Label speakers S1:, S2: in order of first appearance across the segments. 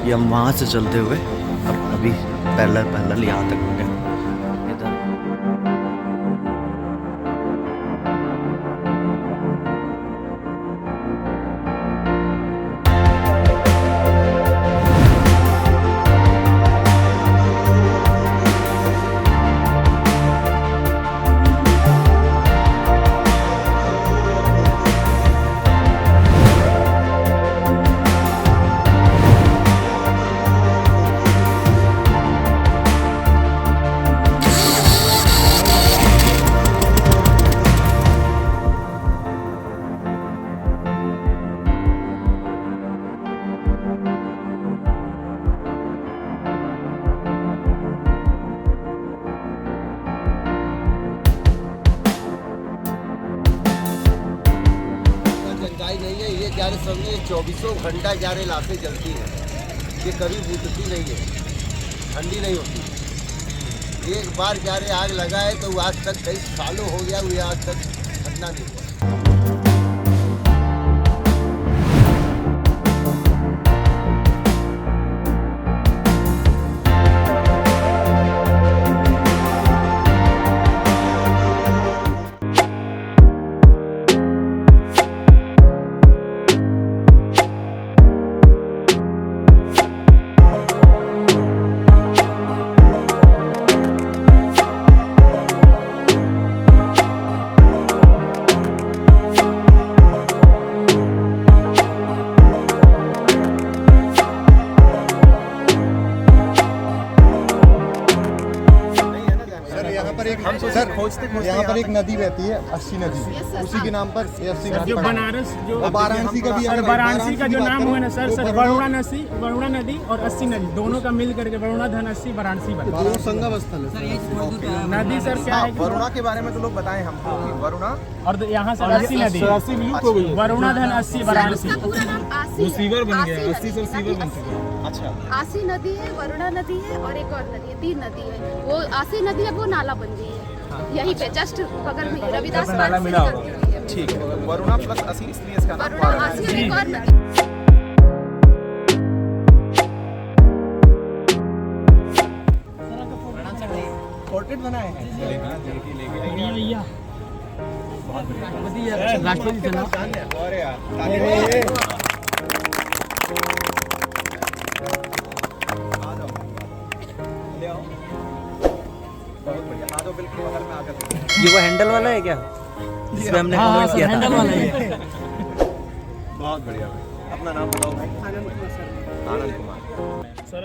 S1: ये हम वहाँ से चलते हुए और अभी पैरेलल यहाँ तक गए इधर।
S2: नहीं है ये ग्यारह समझिए 24 घंटा 11 लाशें जलती हैं। ये कभी बुझती नहीं है, ठंडी नहीं होती। एक बार 11 आग लगाए तो आज तक कई सालों हो गया, हुए आज तक ठंडा नहीं हुआ।
S3: सर यहाँ पर एक नदी बहती है, अस्सी नदी, उसी के नाम पर 80 नदी।
S4: जो बनारस जो
S3: वाराणसी का भी
S4: और वाराणसी का जो नाम हुआ ना सर वरुणा नदी और 80 नदी दोनों का मिल करके वरुणा धन 80 वाराणसी बना।
S3: दोनों संगम स्थल है।
S4: नदी सर क्या है?
S5: वरुणा के बारे में तो लोग बताएं हमको कि वरुणा
S4: और यहाँ से 80 नदी वरुणा धन 80 वाराणसी।
S6: सीवर बन गया, 80 से सीवर बन चुका।
S5: अच्छा,
S7: आसी नदी है, वरुणा नदी है और एक और नदी है, 3 नदी है। वो आसी नदी है, वो नाला बन गई है यहीं पे जस्ट बगल में रविदास पार्क से निकलती हुई है।
S5: ठीक है, तो वरुणा प्लस 80 इसलिए इसका नाम
S7: वरुणा आसी और एक और नदी।
S5: पोर्ट्रेट बनाए हैं।
S4: भैया राष्ट्रपति चला।
S5: अरे यार
S1: ये वो हैंडल वाला है क्या जिसमें हमने कमेंट किया था?
S4: हैंडल वाला है।
S5: बहुत बढ़िया भाई। अपना नाम बताओ भाई। आनंद कुमार सर।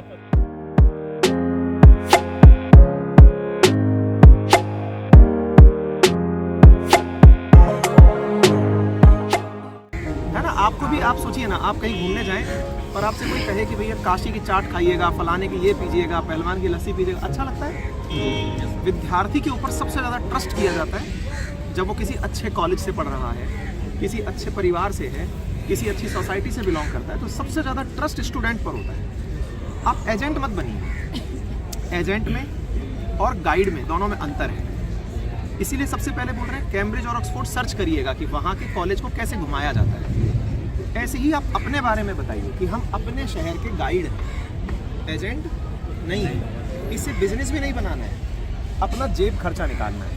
S5: है ना, आपको भी आप सोचिए ना, आप कहीं घूमने जाएं और आपसे कोई कहे कि भैया काशी की चाट खाइएगा, फलाने की ये पीजिएगा, पहलवान की लस्सी पीजिएगा, अच्छा लगता है? विद्यार्थी के ऊपर सबसे ज़्यादा ट्रस्ट किया जाता है जब वो किसी अच्छे कॉलेज से पढ़ रहा है, किसी अच्छे परिवार से है, किसी अच्छी सोसाइटी से बिलोंग करता है, तो सबसे ज़्यादा ट्रस्ट स्टूडेंट पर होता है। आप एजेंट मत बनिए। एजेंट में और गाइड में दोनों में अंतर है। इसीलिए सबसे पहले बोल रहे हैं कैम्ब्रिज और ऑक्सफोर्ड सर्च करिएगा कि वहाँ के कॉलेज को कैसे घुमाया जाता है। ऐसे ही आप अपने बारे में बताइए कि हम अपने शहर के गाइड हैं, एजेंट नहीं है। इससे बिजनेस भी नहीं बनाना है, अपना जेब खर्चा निकालना है।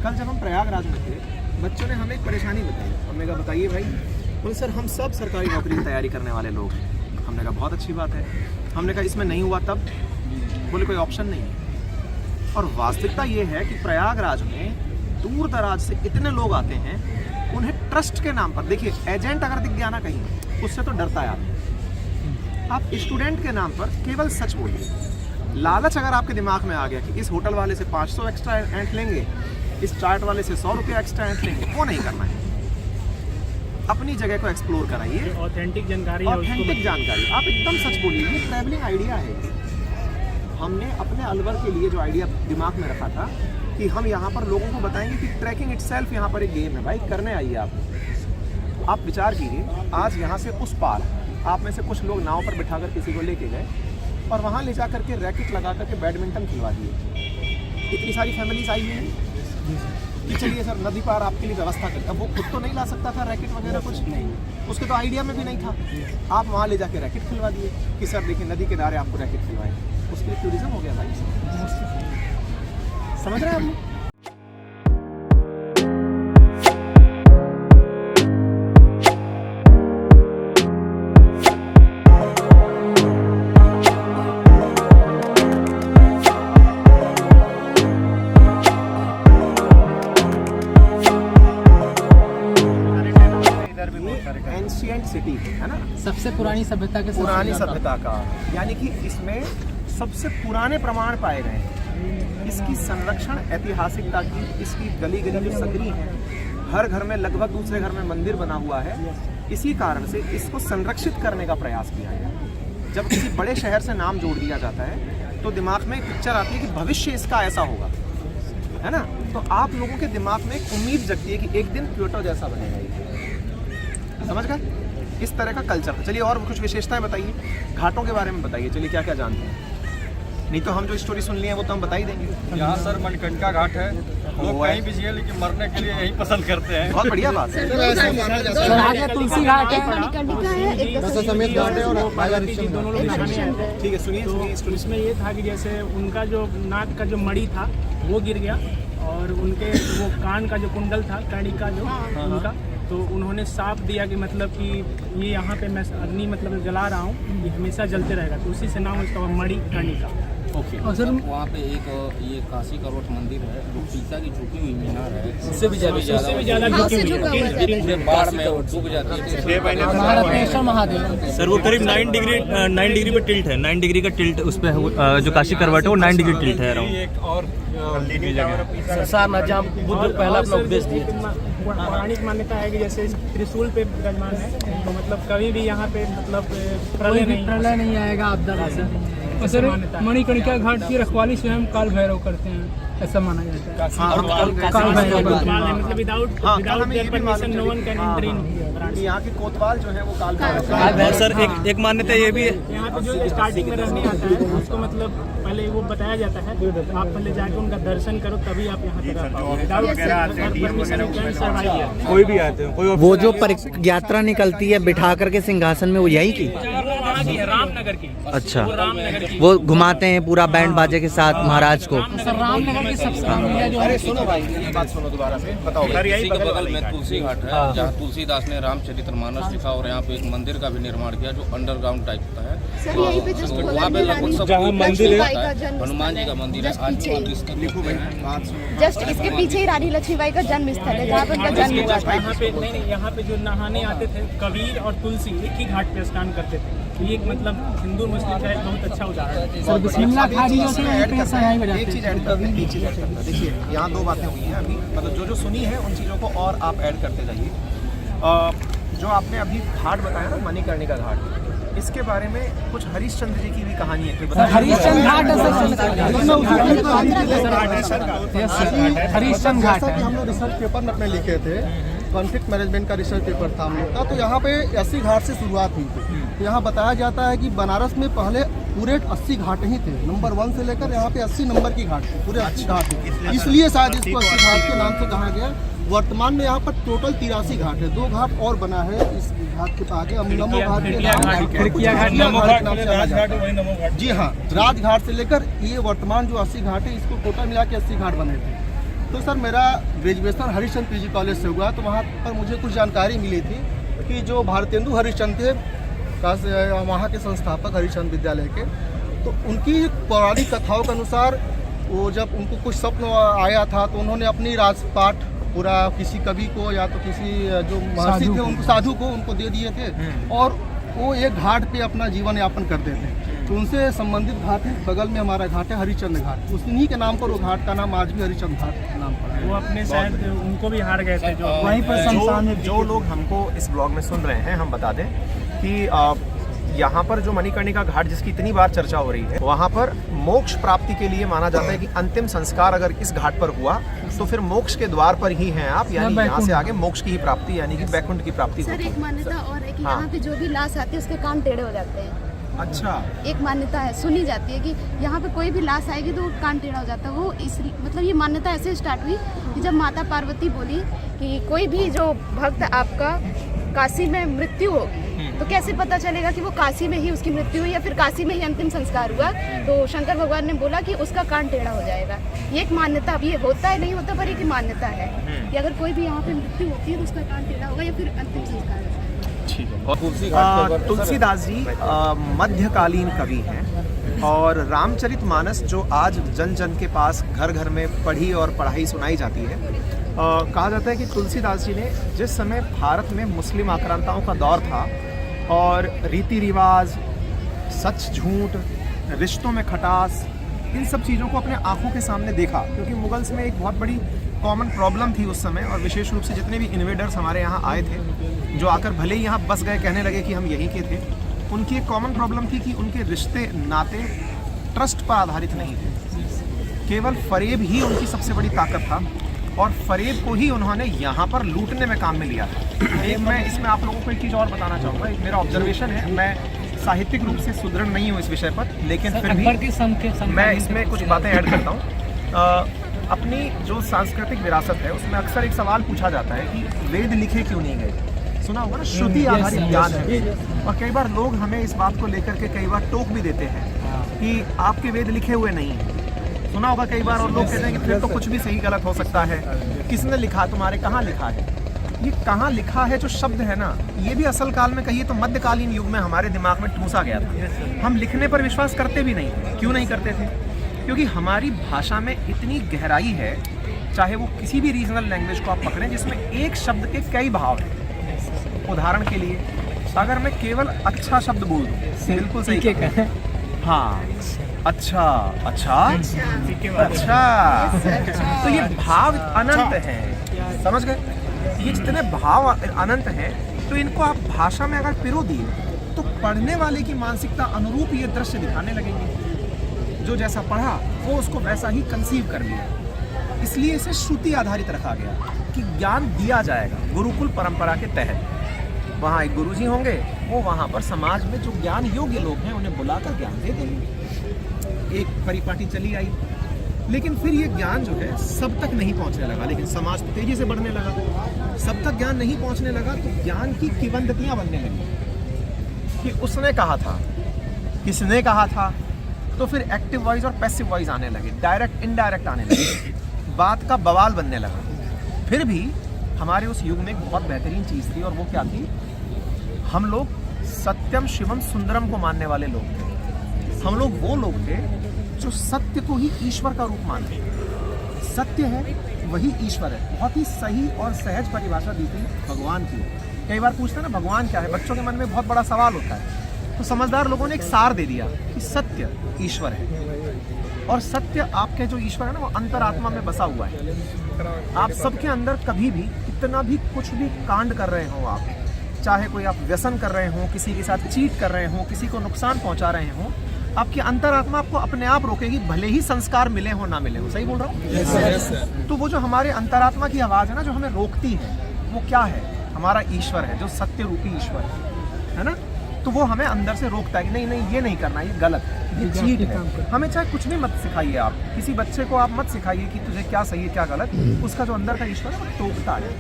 S5: कल जब हम प्रयागराज में थे, बच्चों ने हमें एक परेशानी बताई। हमने कहा बताइए भाई। बोले सर हम सब सरकारी नौकरी की तैयारी करने वाले लोग हैं। हमने कहा बहुत अच्छी बात है। हमने कहा इसमें नहीं हुआ तब? बोले कोई ऑप्शन नहीं है। और वास्तविकता ये है कि प्रयागराज में दूर दराज से इतने लोग आते हैं, उन्हें ट्रस्ट के नाम पर, देखिए एजेंट अगर दिख गया ना कहीं, उससे तो डरता है आदमी। आप स्टूडेंट के नाम पर केवल सच बोलिए। लालच अगर आपके दिमाग में आ गया कि इस होटल वाले से 500 एक्स्ट्रा एंट लेंगे, इस चाट वाले से 100 रुपये एक्स्ट्रा एंट लेंगे, वो नहीं करना है। अपनी जगह को एक्सप्लोर कराइए,
S4: ऑथेंटिक जानकारी
S5: आप एकदम सच बोलिए। ये ट्रैवलिंग आइडिया है। हमने अपने अलवर के लिए जो आइडिया दिमाग में रखा था कि हम यहाँ पर लोगों को बताएंगे कि ट्रैकिंग इटसेल्फ यहाँ पर एक गेम है भाई, करने आइए आप विचार कीजिए। आज यहाँ से उस पार आप में से कुछ लोग नाव पर बिठाकर किसी को लेके गए और वहाँ ले जा करके रैकेट लगा करके बैडमिंटन खिलवा दिए। इतनी सारी फैमिलीज आई हुई हैं। कि चलिए सर नदी पार आपके लिए व्यवस्था करें, अब वो खुद तो नहीं ला सकता था रैकेट वगैरह कुछ नहीं, उसके तो आइडिया में भी नहीं था। आप वहाँ ले जाके रैकेट खिलवा दिए कि सर देखिए नदी किनारे आपको रैकेट खिलवाएं, उसके लिए टूरिज्म हो गया भाई। समझ रहे हैं आप लोग? एंशिएंट सिटी है ना,
S4: सबसे पुरानी सभ्यता के
S5: पुरानी सभ्यता का, यानी कि इसमें सबसे पुराने प्रमाण पाए गए हैं। इसकी संरक्षण ऐतिहासिकता की, इसकी गली गली जो सकरी है, हर घर में लगभग दूसरे घर में मंदिर बना हुआ है, इसी कारण से इसको संरक्षित करने का प्रयास किया गया। जब किसी बड़े शहर से नाम जोड़ दिया जाता है तो दिमाग में एक पिक्चर आती है कि भविष्य इसका ऐसा होगा, है ना। तो आप लोगों के दिमाग में एक उम्मीद जगती है कि एक दिन क्योटो जैसा बनेगा ये, समझ गए? इस तरह का कल्चर। चलिए और कुछ विशेषताएं बताइए, घाटों के बारे में बताइए, चलिए क्या क्या जानते हैं। नहीं तो हम जो स्टोरी सुन ली है वो तो हम बता ही देंगे।
S6: यहाँ सर मणिकर्णिका घाट है, लोग कहीं भी जिए लेकिन मरने के लिए यही पसंद करते हैं।
S5: बहुत बढ़िया बात है।
S4: तुलसी घाट है,
S7: मणिकर्णिका है, एक
S3: दशाश्वमेध घाट है और
S4: दोनों लोग नहाने आते हैं।
S5: ठीक है, सुनिए सुनिए स्टोरी।
S4: इसमें ये था कि जैसे उनका जो नाक का जो मणि था वो गिर गया, और उनके वो कान का जो कुंडल था, कर्णिका जो उनका, तो उन्होंने साफ दिया कि मतलब कि ये यहाँ पे मैं अग्नि मतलब जला रहा हूँ, ये हमेशा जलते रहेगा, तो उसी से नाम उसका मणिकर्णिका।
S5: ओके।
S4: और सर
S8: वहाँ पे एक ये काशी करोट मंदिर है, जो पीसा की झुकी हुई मीनार है,
S4: उससे भी ज़्यादा झुकी हुई है,
S8: बाढ़ में वो डूब जाती है।
S4: महाराष्ट्र महादेव
S1: सर वो करीब 9 डिग्री पे टिल्ट है, 9 डिग्री का टिल्ट उस पे जो काशी करवट है वो 9 डिग्री टिल्ट है अराउंड।
S6: एक और
S4: सारनाथ जहाँ बुद्ध पहला अपना उपदेश दिए। पौराणिक मान्यता है कि जैसे त्रिशूल पे विराजमान है, तो मतलब कभी भी यहाँ पे मतलब प्रलय नहीं आएगा, आपदा का सर। मणिकर्णिका घाट की रखवाली स्वयं काल भैरव करते हैं, ऐसा माना जाता है।
S5: काल भैरव
S4: मतलब without their permission no one can enter in.
S5: यहाँ के कोतवाल जो है वो काल भैरव।
S1: और सर एक मान्यता ये भी है,
S4: यहाँ पे जो स्टार्टिंग में रहने आता है उसको मतलब पहले वो बताया जाता है, आप पहले जाके उनका दर्शन करो तभी आप यहाँ पे रह पाओगे।
S6: कोई भी आते हैं, कोई
S1: वो जो यात्रा निकलती है बिठा करके सिंहासन में, वो यही की?
S4: रामनगर की।
S1: अच्छा, वो घुमाते हैं पूरा बैंड बाजे के साथ महाराज को।
S4: रामनगर की सबसे
S5: अरे सुनो भाई, ये बात सुनो दोबारा से, बताओ।
S8: इसी के बगल में तुलसी घाट है, जहाँ तुलसीदास ने रामचरितमानस लिखा, और यहाँ पे एक मंदिर का भी निर्माण किया जो अंडरग्राउंड टाइप का है।
S7: सर यहीं पे जस्ट
S8: वहाँ पे लगभग सब
S7: मंदिर है,
S8: हनुमान जी का मंदिर है, आज भी मंदिर स्थित है।
S7: जस्ट इसके पीछे ही रानी लक्ष्मीबाई का जन्म स्थल है, जहाँ पर उनका जन्म हुआ था।
S4: यहाँ पे नहीं, यहाँ पे जो नहाने आते थे कबीर और तुलसी एक ही घाट पे स्नान करते थे। ये एक मतलब हिंदू मुस्लिम का एक बहुत अच्छा उदाहरण है।
S5: एक चीज ऐड करते हैं, देखिए यहाँ दो बातें हुई हैं अभी, मतलब जो सुनी है उन चीज़ों को और आप ऐड करते जाइए। जो आपने अभी घाट बताया ना, मणिकर्णिका घाट, इसके बारे में कुछ हरिश्चंद्र जी की भी कहानी है,
S4: हरिश्चंद्र घाट
S3: जैसा कि हम लोग रिसर्च पेपर में अपने लिखे थे, कॉन्फ्लिक्ट मैनेजमेंट का रिसर्च पेपर था हम लोग का, तो यहाँ पे 80 घाट से शुरुआत हुई थी। तो यहाँ बताया जाता है कि बनारस में पहले पूरे 80 घाट ही थे, नंबर 1 से लेकर यहाँ पे 80 नंबर की घाट थी, पूरे 80 घाट थे, इसलिए शायद इसको 80 घाट के नाम से कहा गया। वर्तमान में यहाँ पर टोटल 83 घाट है, 2 घाट और बना है इस घाट के आगे, नमो घाट के नाम। जी हाँ, राजघाट से लेकर ये वर्तमान जो 80 घाट है, इसको टोटल मिला के 80 घाट बने थे। तो सर मेरा ग्रेजुएशन हरिश्चंद्र पीजी कॉलेज से हुआ, तो वहाँ पर मुझे कुछ जानकारी मिली थी कि जो भारतेंदु हरिश्चंद्र थे, वहाँ के संस्थापक हरिश्चंद्र विद्यालय के, तो उनकी पौराणिक कथाओं के अनुसार वो जब उनको कुछ स्वप्न आया था, तो उन्होंने अपनी राजपाट पूरा किसी कवि को या तो किसी जो महर्षि थे उनको, साधु को उनको दे दिए थे, और वो एक घाट पे अपना जीवन यापन करते थे। तो उनसे संबंधित घाट है, बगल में हमारा घाट है हरिश्चंद्र घाट, उन्हीं के नाम पर वो घाट का नाम आज भी हरिश्चंद्र घाट के नाम पर है।
S4: वो अपने शायद उनको भी हार गए थे, जो
S5: वहीं पर जो लोग हमको इस ब्लॉग में सुन रहे हैं, हम बता दें कि यहाँ पर जो मणिकर्णिका घाट जिसकी इतनी बार चर्चा हो रही है, वहाँ पर मोक्ष प्राप्ति के लिए माना जाता है कि अंतिम संस्कार अगर इस घाट पर हुआ तो फिर मोक्ष के द्वार पर ही हैं आप, यानी यहाँ से आगे मोक्ष की ही प्राप्ति यानी कि वैकुंठ की प्राप्ति
S7: सर
S5: होती है।
S7: एक मान्यता और है कि यहाँ पे जो भी लाश आती है उसके कान टेढ़े हो जाते हैं।
S5: अच्छा,
S7: एक मान्यता है, सुनी जाती है कि यहाँ पे कोई भी लाश आएगी तो वो कान टेढ़ा हो जाता है। वो इस मतलब ये मान्यता ऐसे स्टार्ट हुई कि जब माता पार्वती बोली कि कोई भी जो भक्त आपका काशी में मृत्यु होगी तो कैसे पता चलेगा कि वो काशी में ही उसकी मृत्यु हुई या फिर काशी में ही अंतिम संस्कार हुआ। तो शंकर भगवान ने बोला कि उसका कान टेढ़ा हो जाएगा। ये एक मान्यता, अब ये होता है नहीं होता पर एक मान्यता है कि अगर कोई भी यहाँ पे मृत्यु होती है तो उसका कान टेढ़ा होगा या फिर अंतिम संस्कार होगा।
S5: तुलसीदास जी मध्यकालीन कवि हैं और रामचरितमानस जो आज जन जन के पास घर घर में पढ़ी और पढ़ाई सुनाई जाती है, कहा जाता है कि तुलसीदास जी ने जिस समय भारत में मुस्लिम आक्रांताओं का दौर था और रीति रिवाज, सच झूठ, रिश्तों में खटास, इन सब चीज़ों को अपने आंखों के सामने देखा, क्योंकि मुगल्स में एक बहुत बड़ी कॉमन प्रॉब्लम थी उस समय, और विशेष रूप से जितने भी इन्वेडर्स हमारे यहाँ आए थे, जो आकर भले ही यहाँ बस गए, कहने लगे कि हम यहीं के थे, उनकी एक कॉमन प्रॉब्लम थी कि उनके रिश्ते नाते ट्रस्ट पर आधारित नहीं थे। केवल फरेब ही उनकी सबसे बड़ी ताकत था और फरेब को ही उन्होंने यहाँ पर लूटने में काम में लिया था। एक मैं इसमें आप लोगों को एक चीज़ और बताना चाहूँगा, एक मेरा ऑब्जर्वेशन है, मैं साहित्यिक रूप से सुदृढ़ नहीं हूँ इस विषय पर, लेकिन फिर भी मैं इसमें कुछ बातें ऐड करता हूँ। अपनी जो सांस्कृतिक विरासत है उसमें अक्सर एक सवाल पूछा जाता है कि वेद लिखे क्यों नहीं गए। सुना होगा ना, श्रुति आधारित ज्ञान है, और कई बार लोग हमें इस बात को लेकर के कई बार टोक भी देते हैं कि आपके वेद लिखे हुए नहीं हैं। सुना होगा कई बार, और लोग कहते हैं कि फिर तो कुछ भी सही गलत हो सकता है, किसने लिखा, तुम्हारे कहाँ लिखा है। ये कहाँ लिखा है जो शब्द है ना, ये भी असल काल में कहिए तो मध्यकालीन युग में हमारे दिमाग में ठूंसा गया था। हम लिखने पर विश्वास करते भी नहीं थे। क्यों नहीं करते थे? क्योंकि हमारी भाषा में इतनी गहराई है, चाहे वो किसी भी रीजनल लैंग्वेज को आप पकड़ें, जिसमें एक शब्द के कई भाव हैं। उदाहरण के लिए अगर मैं केवल अच्छा शब्द बोल दूँ, बिल्कुल सही, हाँ, अच्छा अच्छा अच्छा, तो ये भाव अनंत हैं, समझ गए? ये जितने भाव अनंत हैं, तो इनको आप भाषा में अगर पिरो दिए तो पढ़ने वाले की मानसिकता अनुरूप ये दृश्य दिखाने लगेंगे। जो जैसा पढ़ा वो उसको वैसा ही कंसीव कर लिया। इसलिए इसे श्रुति आधारित रखा गया कि ज्ञान दिया जाएगा गुरुकुल परंपरा के तहत। वहाँ एक गुरुजी होंगे, वो वहाँ पर समाज में जो ज्ञान योग्य लोग हैं उन्हें बुलाकर ज्ञान दे देंगे। एक परिपाटी चली आई, लेकिन फिर ये ज्ञान जो है सब तक नहीं पहुंचने लगा, लेकिन समाज तेजी से बढ़ने लगा। सब तक ज्ञान नहीं पहुंचने लगा तो ज्ञान की किंवदंतियां बनने लगी कि उसने कहा था, किसने कहा था, तो फिर एक्टिव वॉइस और पैसिव वॉइस आने लगे, डायरेक्ट इनडायरेक्ट आने लगे, बात का बवाल बनने लगा। फिर भी हमारे उस युग में एक बहुत बेहतरीन चीज़ थी, और वो क्या थी? हम लोग सत्यम शिवम सुंदरम को मानने वाले लोग थे। हम लोग वो लोग थे जो सत्य को ही ईश्वर का रूप मानते हैं। सत्य है वही ईश्वर है। बहुत ही सही और सहज परिभाषा दी थी भगवान की। कई बार पूछते हैं ना भगवान क्या है, बच्चों के मन में बहुत बड़ा सवाल होता है, तो समझदार लोगों ने एक सार दे दिया कि सत्य ईश्वर है, और सत्य आपके जो ईश्वर है ना, वो अंतरात्मा में बसा हुआ है। आप सबके अंदर कभी भी कितना भी कुछ भी कांड कर रहे हो, आप चाहे कोई आप व्यसन कर रहे हो, किसी के साथ चीट कर रहे हो, किसी को नुकसान पहुंचा रहे हो, आपकी अंतरात्मा आपको अपने आप रोकेगी, भले ही संस्कार मिले हो ना मिले हो। सही बोल रहा हूँ? तो वो जो हमारे अंतरात्मा की आवाज़ है ना, जो हमें रोकती है, वो क्या है? हमारा ईश्वर है, जो सत्य रूपी ईश्वर है ना। तो वो हमें अंदर से रोकता है कि नहीं नहीं, ये नहीं करना, ये गलत है, ये चीट है। हमें चाहे कुछ भी मत सिखाइए, आप किसी बच्चे को आप मत सिखाइए कि तुझे क्या सही है क्या गलत, उसका जो अंदर का ईश्वर है वो टोकता है।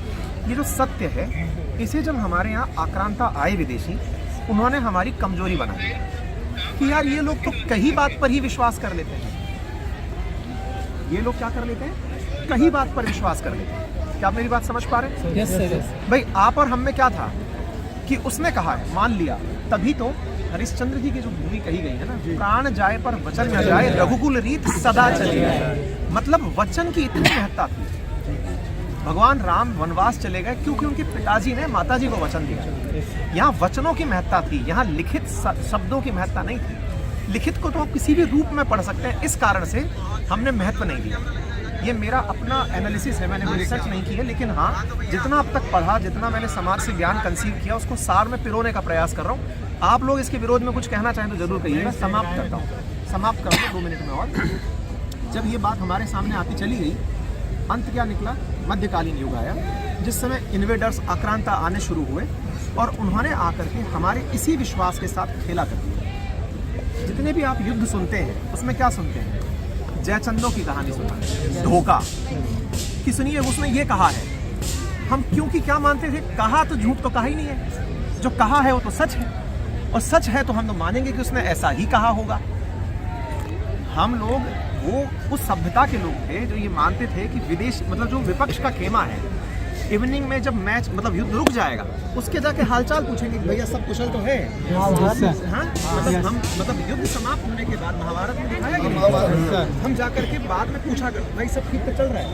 S5: ये जो सत्य है, इसे जब हमारे यहाँ आक्रांता आए विदेशी, उन्होंने हमारी कमजोरी बनाई कि यार ये लोग तो कहीं बात पर ही विश्वास कर लेते हैं। ये लोग क्या कर लेते हैं? कहीं बात पर विश्वास कर लेते हैं। क्या आप मेरी बात समझ पा रहे हैं?
S4: Yes sir.
S5: भाई आप और हम में क्या था कि उसने कहा है, मान लिया, तभी तो हरिश्चंद्र जी की जो भूमि कही गई है ना, प्राण जाए पर वचन न जाए, रघुकुल रीत सदा चली जाए। मतलब वचन की इतनी महत्ता थी। भगवान राम वनवास चले गए क्योंकि उनके पिताजी ने माताजी को वचन दिया। यहाँ वचनों की महत्ता थी, यहाँ लिखित शब्दों की महत्ता नहीं थी। लिखित को तो आप किसी भी रूप में पढ़ सकते हैं, इस कारण से हमने महत्व नहीं दिया। ये मेरा अपना एनालिसिस है, मैंने रिसर्च नहीं की है, लेकिन हाँ, जितना अब तक पढ़ा, जितना मैंने समाज से ज्ञान कंसीव किया, उसको सार में पिरोने का प्रयास कर रहा हूँ। आप लोग इसके विरोध में कुछ कहना चाहें तो जरूर कहिए। मैं समाप्त करता हूँ, समाप्त करूँगा 2 मिनट में। और जब ये बात हमारे सामने आती चली गई, अंत क्या निकला? मध्यकालीन युग आया, जिस समय इन्वेडर्स आक्रांता आने शुरू हुए, और उन्होंने आकर के हमारे इसी विश्वास के साथ खेला कर दिया। जितने भी आप युद्ध सुनते हैं उसमें क्या सुनते हैं? जयचंदों की कहानी सुना, धोखा कि सुनिए उसने ये कहा है, हम क्योंकि क्या मानते थे, कहा तो झूठ तो कहा ही नहीं है, जो कहा है वो तो सच है, और सच है तो हम तो मानेंगे कि उसने ऐसा ही कहा होगा। हम लोग वो उस सभ्यता के लोग थे जो ये मानते थे कि विदेश मतलब जो विपक्ष का खेमा है, इवनिंग में जब मैच मतलब युद्ध रुक जाएगा उसके जाके हालचाल पूछेंगे कि भैया सब कुशल तो है। हाँ मतलब हम मतलब युद्ध समाप्त होने के बाद महाभारत में दिखाया कि नहीं, हम जाकर के बाद में पूछा कर भाई सब ठीक तो चल रहा है।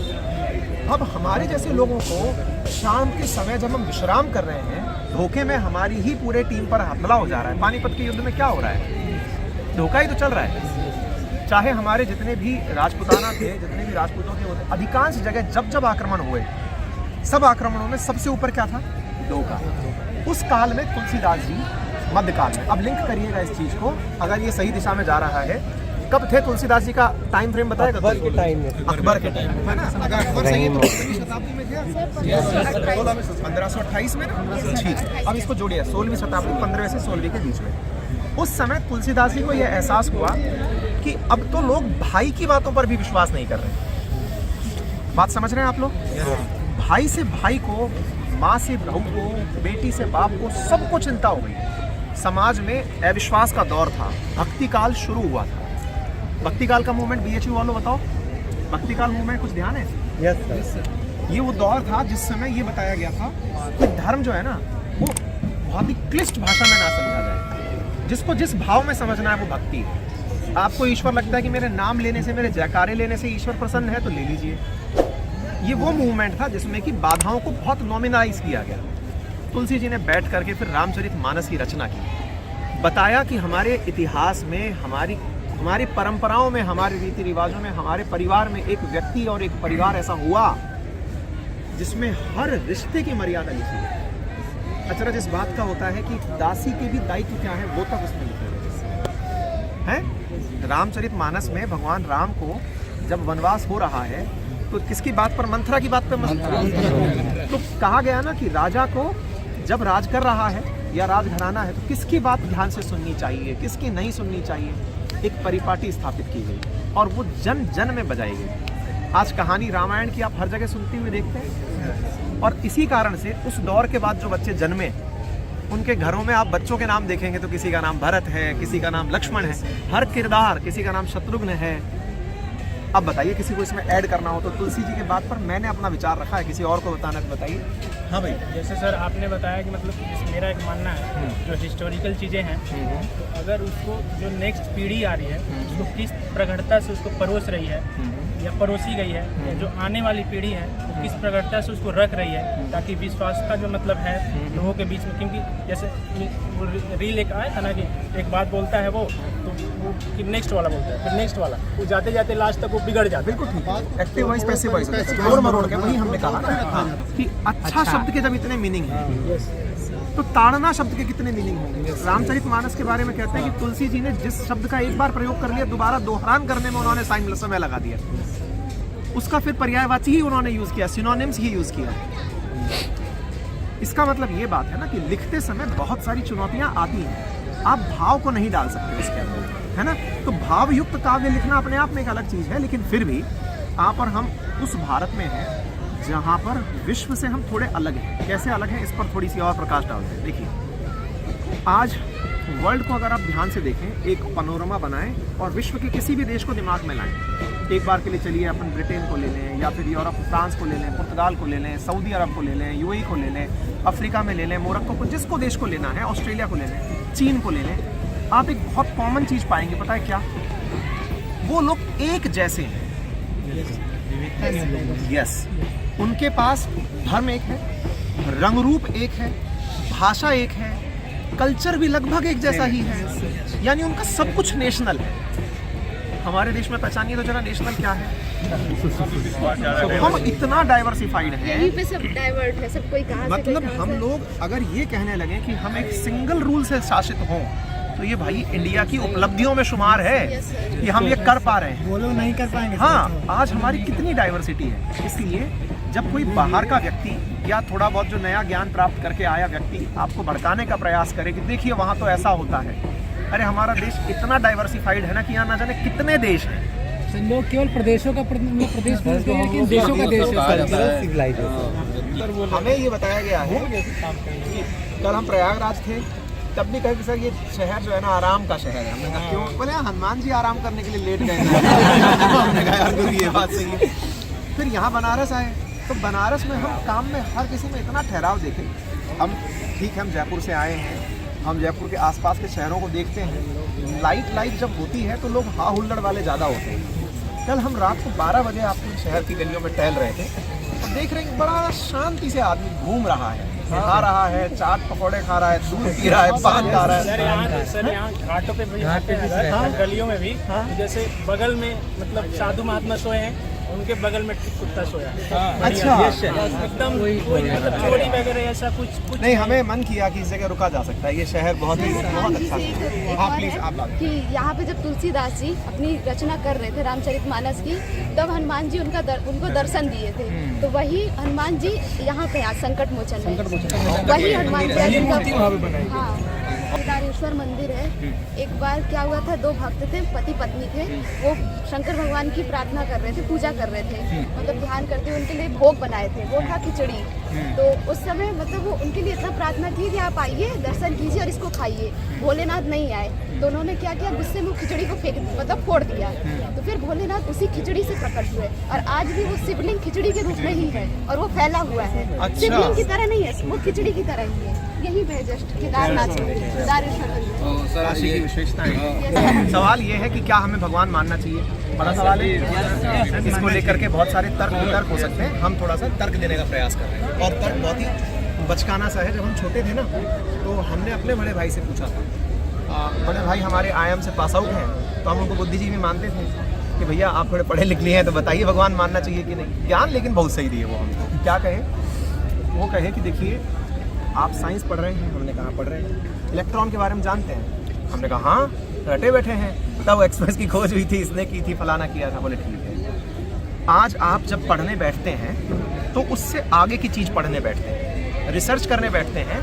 S5: अब हमारे जैसे लोगों को शाम के समय जब हम विश्राम कर रहे हैं, धोखे में हमारी ही पूरे टीम पर हमला हो जा रहा है। पानीपत के युद्ध में क्या हो रहा है? धोखा ही तो चल रहा है। चाहे हमारे जितने भी राजपुताना थे, जितने भी राजपूतों के होते, अधिकांश जगह जब जब आक्रमण हुए, सब आक्रमणों में सबसे ऊपर क्या था? धोखा। उस काल में तुलसीदास जी मध्यकाल में, अब लिंक करिएगा इस चीज को, अगर ये सही दिशा में जा रहा है। कब थे तुलसीदास जी का टाइम फ्रेम बताएगा? अकबर के टाइम में, अकबर के टाइम है ना। अगर अकबर सही है तो 16वीं शताब्दी में थे, 1528 में ना। ठीक, अब इसको जोड़िए 16वीं शताब्दी, 15वीं से 16वीं के बीच में। उस समय तुलसीदास जी को यह एहसास हुआ कि अब तो लोग भाई की बातों पर भी विश्वास नहीं कर रहे। बात समझ रहे हैं आप लोग? भाई से भाई को, माँ से बहू को, बेटी से बाप को, सबको चिंता हो गई। समाज में अविश्वास का दौर था, भक्ति काल शुरू हुआ था। भक्ति काल का मूवमेंट बीएचयू वालों बताओ, भक्ति काल मूवमेंट कुछ ध्यान है? यस। ये वो दौर था जिस समय ये बताया गया था कि धर्म जो है ना वो बहुत ही क्लिष्ट भाषा में ना समझा जाए, जिसको जिस भाव में समझना है वो भक्ति है। आपको ईश्वर लगता है कि मेरे नाम लेने से, मेरे जयकारे लेने से ईश्वर प्रसन्न है तो ले लीजिए। ये वो मूवमेंट था जिसमें कि बाधाओं को बहुत नॉमिनलाइज किया गया। तुलसी जी ने बैठ करके फिर रामचरितमानस की रचना की, बताया कि हमारे इतिहास में, हमारी परंपराओं में, हमारे रीति रिवाजों में, हमारे परिवार में एक व्यक्ति और एक परिवार ऐसा हुआ जिसमें हर रिश्ते की मर्यादा लिखी है। अचरज इस बात का होता है कि दासी के भी दायित्व क्या है वो तक उसमें लिखे हैं। रामचरितमानस में भगवान राम को जब वनवास हो रहा है तो किसकी बात पर? मंथरा की बात पर मंथरा। तो कहा गया ना कि राजा को जब राज कर रहा है या राजघराना है तो किसकी बात ध्यान से सुननी चाहिए, किसकी नहीं सुननी चाहिए, एक परिपाटी स्थापित की गई और वो जन जन में बजाई गई। आज कहानी रामायण की आप हर जगह सुनते हुए देखते हैं, और इसी कारण से उस दौर के बाद जो बच्चे जन्मे, उनके घरों में आप बच्चों के नाम देखेंगे तो किसी का नाम भरत है, किसी का नाम लक्ष्मण है, हर किरदार, किसी का नाम शत्रुघ्न है। अब बताइए किसी को इसमें ऐड करना हो तो तुलसी जी के बात पर मैंने अपना विचार रखा है, किसी और को बताना तो बताइए। हाँ भाई,
S4: जैसे सर आपने बताया कि मतलब मेरा एक मानना है जो हिस्टोरिकल चीज़ें हैं, तो अगर उसको जो नेक्स्ट पीढ़ी आ रही है उसको किस प्रगढ़ता से उसको परोस रही है या परोसी गई है, या जो आने वाली पीढ़ी है वो किस प्रगढ़ता से उसको रख रही है, ताकि विश्वास का जो मतलब है लोगों के बीच में। क्योंकि जैसे वो रील एक आया था ना कि एक बात बोलता है वो तो वो कि नेक्स्ट वाला बोलता है, फिर नेक्स्ट वाला, वो जाते जाते लास्ट तक वो बिगड़ जाता है।
S5: बिल्कुल ठीक, एक्टिव वॉइस पैसिव वॉइस मरोड़ के वही हमने कहा कि अच्छा शब्द के जब इतने मीनिंग है तो ताड़ना शब्द के कितने मीनिंग होंगे। रामचरितमानस के बारे में कहते हैं कि तुलसी जी ने जिस शब्द का एक बार प्रयोग कर लिया, दोबारा दोहरान करने में उन्होंने समय लगा दिया। उसका फिर पर्यायवाची ही उन्होंने यूज किया, सिनोनिम्स ही यूज किया। इसका मतलब ये बात है ना कि लिखते समय बहुत सारी चुनौतियां आती हैं, आप भाव को नहीं डाल सकते इसके अंदर, है ना। तो भाव युक्त काव्य लिखना अपने आप में एक अलग चीज है, लेकिन फिर भी आप और हम उस भारत में हैं जहाँ पर विश्व से हम थोड़े अलग हैं। कैसे अलग हैं इस पर थोड़ी सी और प्रकाश डालते हैं। देखिए, आज वर्ल्ड को अगर आप ध्यान से देखें, एक पनोरमा बनाएं और विश्व के किसी भी देश को दिमाग में लाएं। एक बार के लिए चलिए अपन ब्रिटेन को ले लें, या फिर यूरोप, फ्रांस को ले लें, पुर्तगाल को ले लें, सऊदी अरब को ले लें, यूएई को ले लें, अफ्रीका में ले लें, मोरक्को को, जिसको देश को लेना है, ऑस्ट्रेलिया को ले लें, चीन को ले लें। आप एक बहुत कॉमन चीज़ पाएंगे, पता है क्या? वो लोग एक जैसे हैं। यस, उनके पास धर्म एक है, रंग रूप एक है, भाषा एक है, कल्चर भी लगभग एक जैसा ही है, यानी उनका सब कुछ नेशनल है। हमारे देश में पहचानिए तो जरा नेशनल क्या है। हम इतना डाइवर्सिफाइड हैं,
S7: यहीं पे सब डाइवर्ट है, सब कोई कहां से
S5: मतलब हम लोग अगर ये कहने लगे कि हम एक सिंगल रूल से शासित हों तो ये भाई इंडिया की उपलब्धियों में शुमार है कि हम ये कर पा रहे हैं।
S4: वो लोग नहीं कर पाएंगे।
S5: हाँ, आज हमारी कितनी डाइवर्सिटी है। इसलिए जब कोई बाहर का व्यक्ति या थोड़ा बहुत जो नया ज्ञान प्राप्त करके आया व्यक्ति आपको भड़काने का प्रयास करे कि देखिए वहाँ तो ऐसा होता है, अरे हमारा देश इतना डाइवर्सिफाइड है ना कि यहाँ ना जाने कितने देश हैं।
S4: लोग केवल प्रदेशों का प्रदेश बोलते हैं, लेकिन देशों का देश है।
S5: हमें ये बताया गया है कि कल हम प्रयागराज थे, तब भी कहे कि सर ये शहर जो है ना आराम का शहर है। हमने कहा क्यों? बोले हनुमान जी आराम करने के लिए लेट गए हमने कहा यार गुरु ये बात सही है। फिर यहाँ बनारस आए तो बनारस में हम काम में हर किसी में इतना ठहराव देखे। हम ठीक है, हम जयपुर से आए हैं, हम जयपुर के आसपास के शहरों को देखते हैं। लाइट जब होती है तो लोग हा हुल्लड़ वाले ज़्यादा होते हैं। कल हम रात को 12 बजे आपके शहर की गलियों में टहल रहे थे और देख रहे हैं बड़ा शांति से आदमी घूम रहा है, खा रहा है, चाट पकौड़े खा रहा है, दूध पी रहा है, पान खा रहा है।
S4: सर यहाँ घाटों पे भी गलियों में भी जैसे बगल में मतलब साधु महात्मा सोए हैं, उनके बगल में कुत्ता सोया।
S5: अच्छा,
S4: एकदम कोई मतलब चोरी वगैरह ऐसा कुछ
S5: नहीं। हमें मन किया कि इस जगह रुका जा सकता है। ये शहर बहुत अच्छा है। हाँ प्लीज आप बात
S7: कि यहाँ पे जब तुलसीदास जी अपनी रचना कर रहे थे रामचरितमानस की, तब हनुमान जी उनको दर्शन दिए थे। तो वही हनुमान जी यहाँ पे आज संकट मोचन में वही हनुमान जी। हाँ, केदारेश्वर मंदिर है। एक बार क्या हुआ था, दो भक्त थे, पति पत्नी थे, वो शंकर भगवान की प्रार्थना कर रहे थे, पूजा कर रहे थे, मतलब ध्यान करते हुए उनके लिए भोग बनाए थे, वो था खिचड़ी। तो उस समय मतलब वो उनके लिए इतना प्रार्थना की कि आप आइए, दर्शन कीजिए और इसको खाइए। भोलेनाथ नहीं आए तो उन्होंने क्या किया, गुस्से में खिचड़ी को मतलब फोड़ दिया। तो फिर भोलेनाथ उसी खिचड़ी से प्रकट हुए और आज भी वो शिवलिंग खिचड़ी के रूप में ही है और वो फैला हुआ है। शिवलिंग की तरह नहीं है, वो खिचड़ी की तरह ही है। यही है जस्ट केदारनाथ
S5: काशी की विशेषता है। सवाल ये है कि क्या हमें भगवान मानना चाहिए? बड़ा सवाल है। इसको लेकर के बहुत सारे तर्क हो सकते हैं। हम थोड़ा सा तर्क देने का प्रयास कर रहे हैं और तर्क बहुत ही बचकाना सा है। जब हम छोटे थे ना तो हमने अपने बड़े भाई से पूछा था, बड़े भाई हमारे IIM से पास आउट हैं, तो हम उनको बुद्धिजीवी मानते थे कि भैया आप थोड़े पढ़े लिखे हैं तो बताइए भगवान मानना चाहिए कि नहीं। ज्ञान लेकिन बहुत सही दिए वो हमको। क्या कहे? वो कहे कि देखिए आप साइंस पढ़ रहे हैं। हमने कहा पढ़ रहे हैं। इलेक्ट्रॉन के बारे में जानते हैं? हमने कहा हाँ, रटे बैठे हैं। तब एक्सप्रेस की खोज हुई थी, इसने की थी, फलाना किया था। बोले ठीक है। आज आप जब पढ़ने बैठते हैं तो उससे आगे की चीज़ पढ़ने बैठते हैं, रिसर्च करने बैठते हैं,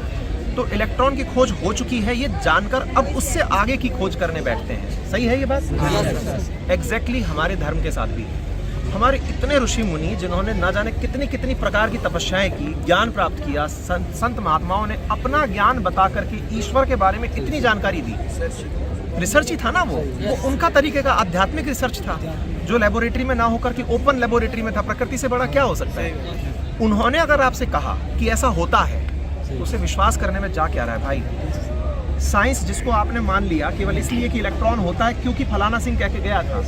S5: तो इलेक्ट्रॉन की खोज हो चुकी है ये जानकर अब उससे आगे की खोज करने बैठते हैं। सही है ये बात? एग्जैक्टली हमारे धर्म के साथ भी हमारे इतने ऋषि मुनि जिन्होंने ना जाने कितनी कितनी प्रकार की तपस्याएं की, ज्ञान प्राप्त किया, संत महात्माओं ने अपना ज्ञान बता करके ईश्वर के बारे में इतनी जानकारी दी। रिसर्च ही था ना वो उनका तरीके का आध्यात्मिक रिसर्च था, जो लेबोरेटरी में ना होकर के ओपन लेबोरेटरी में था। प्रकृति से बड़ा क्या हो सकता है? उन्होंने अगर आपसे कहा कि ऐसा होता है तो उसे विश्वास करने में जा क्या रहा है भाई? साइंस जिसको आपने मान लिया केवल इसलिए कि इलेक्ट्रॉन होता है क्योंकि फलाना सिंह कह के गया था,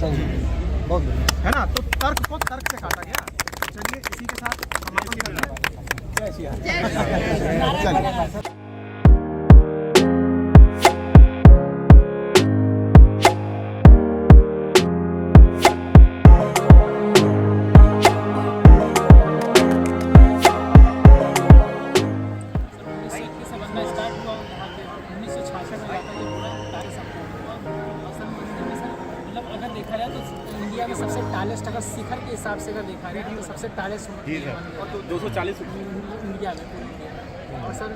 S5: है ना, तो तर्क को तर्क से काटा गया। चलिए इसी के साथ समापन करते हैं। जय श्री राम।
S4: इंडिया में सबसे टालेस्ट, अगर शिखर के हिसाब से अगर देखा जाए तो सबसे टालेस्ट और 240 इंडिया में, पूरे इंडिया में। और सर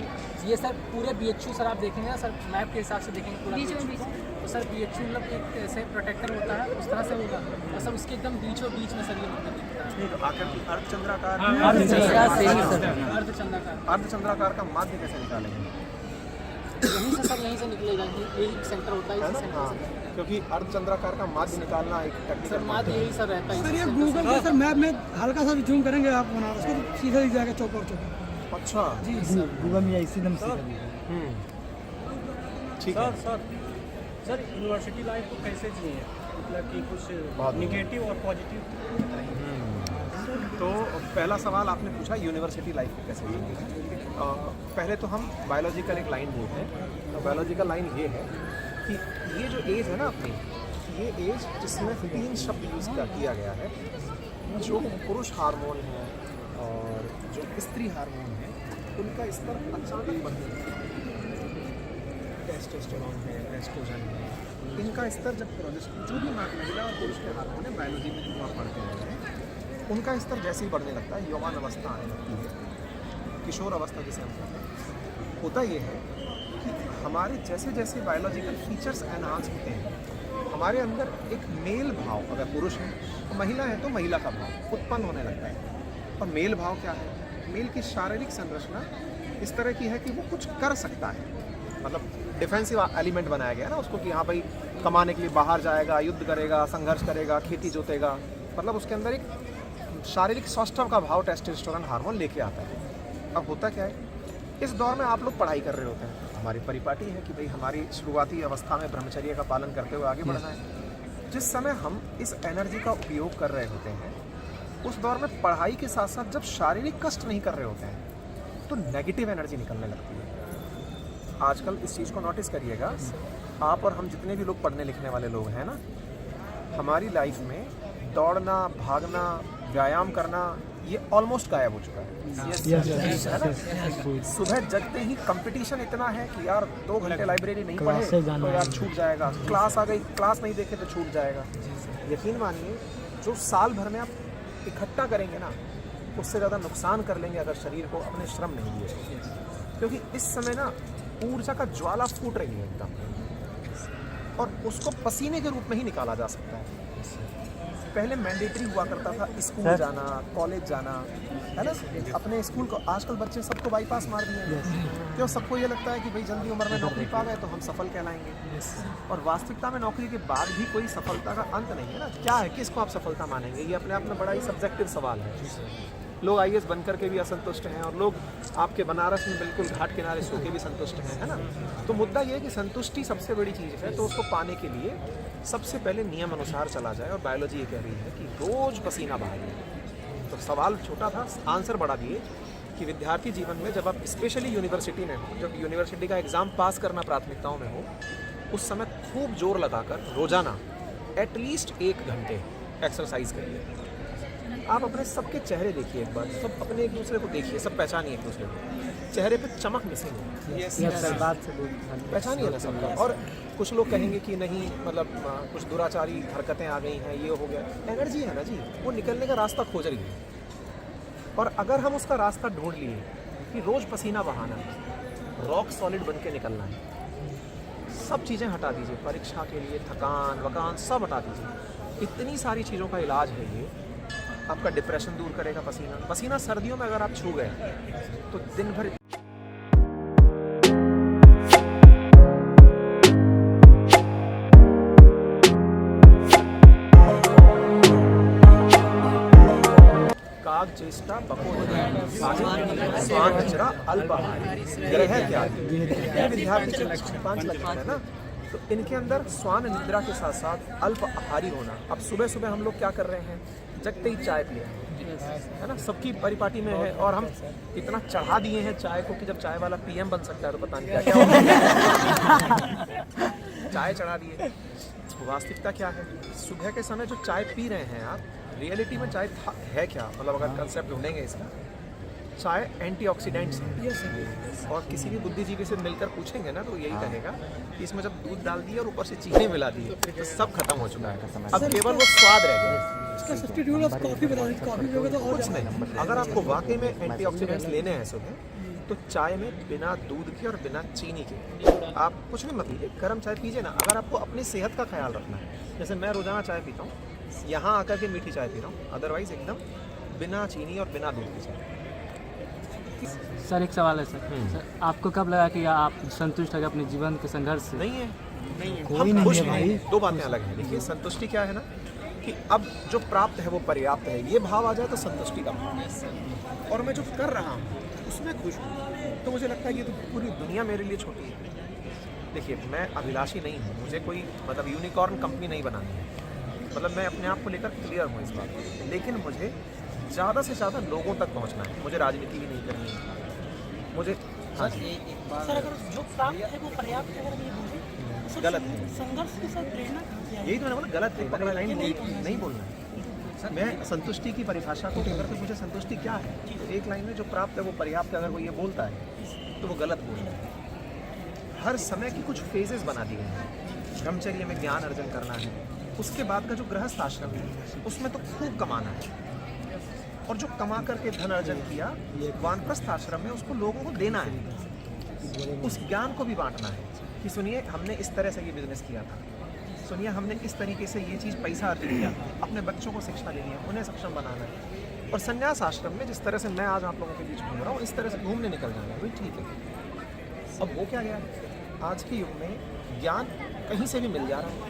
S4: ये सर पूरे BHU सर आप देखेंगे ना सर, मैप के हिसाब से देखेंगे पूरा BHU, तो सर BHU मतलब एक ऐसे प्रोटेक्टर होता है, उस तरह से होगा। और सर उसके एकदम बीचों बीच में सर ये मंदिर दिखता है।
S5: आकर की अर्धचंद्राकार का माध्य कैसे निकालेंगे?
S4: यहीं से सर, यहीं से निकलेगा, एक सेंटर होता है, इसी सेंटर से।
S5: क्योंकि अर्धचंद्राकार का माध्य निकालना एक टेक्निकल
S4: माध्य यही सर रहता है।
S9: सर ये गूगल पे सर मैप में हल्का सा भी जूम करेंगे आप बनारस को तो सीधा दिख जाएगा चौक और चौक।
S5: अच्छा
S9: जी सर,
S3: गूगल में इसी नंबर से
S5: ठीक है।
S4: सर यूनिवर्सिटी लाइफ को कैसे जिए, मतलब कि कुछ निगेटिव और पॉजिटिव?
S5: तो पहला सवाल आपने पूछा यूनिवर्सिटी लाइफ को कैसे जिए। पहले तो हम बायोलॉजिकल एक लाइन बोलते हैं। तो बायोलॉजिकल लाइन ये है कि ये जो एज है ना अपनी, ये एज जिसमें 3 शब्द यूज़ किया गया है, जो पुरुष हार्मोन है और जो स्त्री हार्मोन है, उनका स्तर अचानक बढ़ने लगता है। टेस्टोस्टेरोन है, एस्ट्रोजन है, इनका स्तर जब जो भी महिला और पुरुष के हार्मोन है बायोलॉजी में जो आप पढ़ते हैं, उनका स्तर जैसे ही बढ़ने लगता है, यौवन अवस्था आने लगती है, किशोर अवस्था जिसे हम कहते हैं। होता ये है कि हमारे जैसे जैसे बायोलॉजिकल फीचर्स एनहांस होते हैं, हमारे अंदर एक मेल भाव, अगर पुरुष है तो महिला है तो महिला का भाव उत्पन्न होने लगता है। और मेल भाव क्या है? मेल की शारीरिक संरचना इस तरह की है कि वो कुछ कर सकता है, मतलब डिफेंसिव एलिमेंट बनाया गया है ना उसको, कि हाँ भाई कमाने के लिए बाहर जाएगा, युद्ध करेगा, संघर्ष करेगा, खेती जोतेगा, मतलब उसके अंदर एक शारीरिक सौष्ठव का भाव टेस्टोस्टेरोन हार्मोन लेके आता है। अब होता क्या है, इस दौर में आप लोग पढ़ाई कर रहे होते हैं, हमारी परिपाटी है कि भाई हमारी शुरुआती अवस्था में ब्रह्मचर्य का पालन करते हुए आगे बढ़ना है। जिस समय हम इस एनर्जी का उपयोग कर रहे होते हैं, उस दौर में पढ़ाई के साथ साथ जब शारीरिक कष्ट नहीं कर रहे होते हैं तो नेगेटिव एनर्जी निकलने लगती है। आजकल इस चीज़ को नोटिस करिएगा, आप और हम जितने भी लोग पढ़ने लिखने वाले लोग हैं ना, हमारी लाइफ में दौड़ना, भागना, व्यायाम करना ये ऑलमोस्ट गायब हो चुका है। है ना? सुबह जगते ही कंपटीशन इतना है कि यार 2 घंटे लाइब्रेरी नहीं पढ़े तो यार छूट जाएगा, क्लास आ गई, क्लास नहीं देखे तो छूट जाएगा। यकीन मानिए, जो साल भर में आप इकट्ठा करेंगे ना, उससे ज़्यादा नुकसान कर लेंगे अगर शरीर को अपने श्रम नहीं दिए। क्योंकि इस समय ना ऊर्जा का ज्वाला फूट रही है एकदम, और उसको पसीने के रूप में ही निकाला जा सकता है। पहले मैंडेटरी हुआ करता था स्कूल जाना, कॉलेज जाना, है ना? अपने स्कूल को आजकल बच्चे सबको बाईपास मार दिए, क्यों? सबको ये लगता है कि भाई जल्दी उम्र में नौकरी पा गए तो हम सफल कहलाएंगे। और वास्तविकता में नौकरी के बाद भी कोई सफलता का अंत नहीं है ना। क्या है, किसको आप सफलता मानेंगे? ये अपने आप में बड़ा ही सब्जेक्टिव सवाल है। लोग IAS बन करके भी असंतुष्ट हैं, और लोग आपके बनारस में बिल्कुल घाट किनारे सो के भी संतुष्ट हैं, है ना? तो मुद्दा ये है कि संतुष्टि सबसे बड़ी चीज़ है, तो उसको पाने के लिए सबसे पहले नियम अनुसार चला जाए। और बायोलॉजी ये कह रही है कि रोज़ पसीना बहाइए। तो सवाल छोटा था, आंसर बढ़ा दिए कि विद्यार्थी जीवन में जब आप स्पेशली यूनिवर्सिटी में हो, जब यूनिवर्सिटी का एग्ज़ाम पास करना प्राथमिकताओं में हो, उस समय खूब जोर लगाकर रोज़ाना एटलीस्ट 1 घंटे एक्सरसाइज करिए। आप अपने सबके चेहरे देखिए एक बार, सब अपने एक दूसरे को देखिए, सब पहचानिए एक दूसरे को, चेहरे पे चमक मिसिंग है, पहचानिए ना सबका। और कुछ लोग कहेंगे कि नहीं, मतलब कुछ दुराचारी हरकतें आ गई हैं, ये हो गया। एनर्जी है ना जी, वो निकलने का रास्ता खोज रही है। और अगर हम उसका रास्ता ढूंढ लिए कि रोज़ पसीना बहाना, रॉक सॉलिड बन के निकलना है, सब चीज़ें हटा दीजिए, परीक्षा के लिए थकान वकान सब हटा दीजिए। इतनी सारी चीज़ों का इलाज है ये। आपका डिप्रेशन दूर करेगा पसीना। पसीना सर्दियों में अगर आप छू गए तो दिन भर काग चेष्टा स्वान हचरा अल्पाहारी ग्रह क्या विद्यार्थी के 5 लक्षण है ना। तो इनके अंदर स्वान निद्रा के साथ साथ अल्प आहारी होना। अब सुबह सुबह हम लोग क्या कर रहे हैं, जगते ही चाय पिए, है ना? सबकी परिपाटी में है, और हम इतना चढ़ा दिए हैं चाय को कि जब चाय वाला PM बन सकता है तो पता नहीं क्या क्या होगा। चाय चढ़ा दिए। वास्तविकता क्या है, सुबह के समय जो चाय पी रहे हैं आप, रियलिटी में चाय है क्या? मतलब अगर कंसेप्ट ढूंढेंगे इसका, चाय एंटीऑक्सीडेंट्स है। और किसी भी बुद्धिजीवी से मिलकर पूछेंगे ना तो यही कहेगा कि इसमें जब दूध डाल दिया और ऊपर से चीनी मिला दी तो सब खत्म हो चुका है, अब केवल वो स्वाद रह गया।
S9: इसका सब्स्टिट्यूट ऑफ कॉफी बता दीजिए, कॉफी पियोगे तो और
S5: कुछ नहीं। अगर आपको वाकई में एंटीऑक्सीडेंट्स लेने हैं सुबह, तो चाय में बिना दूध के और बिना चीनी के आप कुछ नहीं मत लीजिए, गर्म चाय पीजिए ना। अगर आपको अपनी सेहत का ख्याल रखना है, जैसे मैं रोज़ाना चाय पीता हूँ, यहाँ आकर के मीठी चाय पी रहा हूँ, अदरवाइज एकदम बिना चीनी और बिना दूध की चाय।
S4: सर एक सवाल है सर, आपको कब लगा कि आप संतुष्ट है अपने जीवन के संघर्ष से?
S5: नहीं है, हम खुश हैं। 2 बातें अलग हैं। देखिए, संतुष्टि क्या है ना, कि अब जो प्राप्त है वो पर्याप्त है, ये भाव आ जाए तो संतुष्टि का भाव है। और मैं जो कर रहा हूँ उसमें खुश हूँ, तो मुझे लगता है कि तो पूरी दुनिया मेरे लिए छोटी है। देखिए, मैं अभिलाषी नहीं हूँ, मुझे कोई मतलब यूनिकॉर्न कंपनी नहीं बनानी है, मतलब मैं अपने आप को लेकर क्लियर हूँ इस बात पर। लेकिन मुझे ज़्यादा से ज़्यादा लोगों तक पहुँचना है, मुझे राजनीति भी नहीं करनी है मुझे। हाँ जी,
S9: सर अगर जो प्राप्त है वो पर्याप्त है, अगर ये बोले
S5: गलत है।
S9: संघर्ष के साथ प्रेरणा कहाँ से आएगी?
S5: यही तो मैंने बोला, गलत है, पकड़ा लाइन नहीं बोलना है। मैं संतुष्टि की परिभाषा को अगर तो मुझे संतुष्टि क्या है, तो एक लाइन में जो प्राप्त है वो पर्याप्त है, अगर वो ये बोलता है तो वो गलत बोल रहा है। हर समय की कुछ फेजेस बना दिए हैं। ब्रह्मचर्य में ज्ञान अर्जन करना है, उसके बाद का जो गृहस्थ आश्रम है उसमें तो खूब कमाना है, और जो कमा करके धन अर्जन किया वानप्रस्थ आश्रम में उसको लोगों को देना है, उस ज्ञान को भी बांटना है। कि सुनिए हमने इस तरह से ये बिज़नेस किया था, सुनिए हमने इस तरीके से ये चीज़ पैसा अर्जित किया, अपने बच्चों को शिक्षा देनी है, उन्हें सक्षम बनाना है। और संन्यास आश्रम में जिस तरह से मैं आज आप लोगों के बीच घूम रहा हूँ, इस तरह से घूमने निकल जाना भाई ठीक है। अब वो क्या गया, आज के युग में ज्ञान कहीं से भी मिल जा रहा है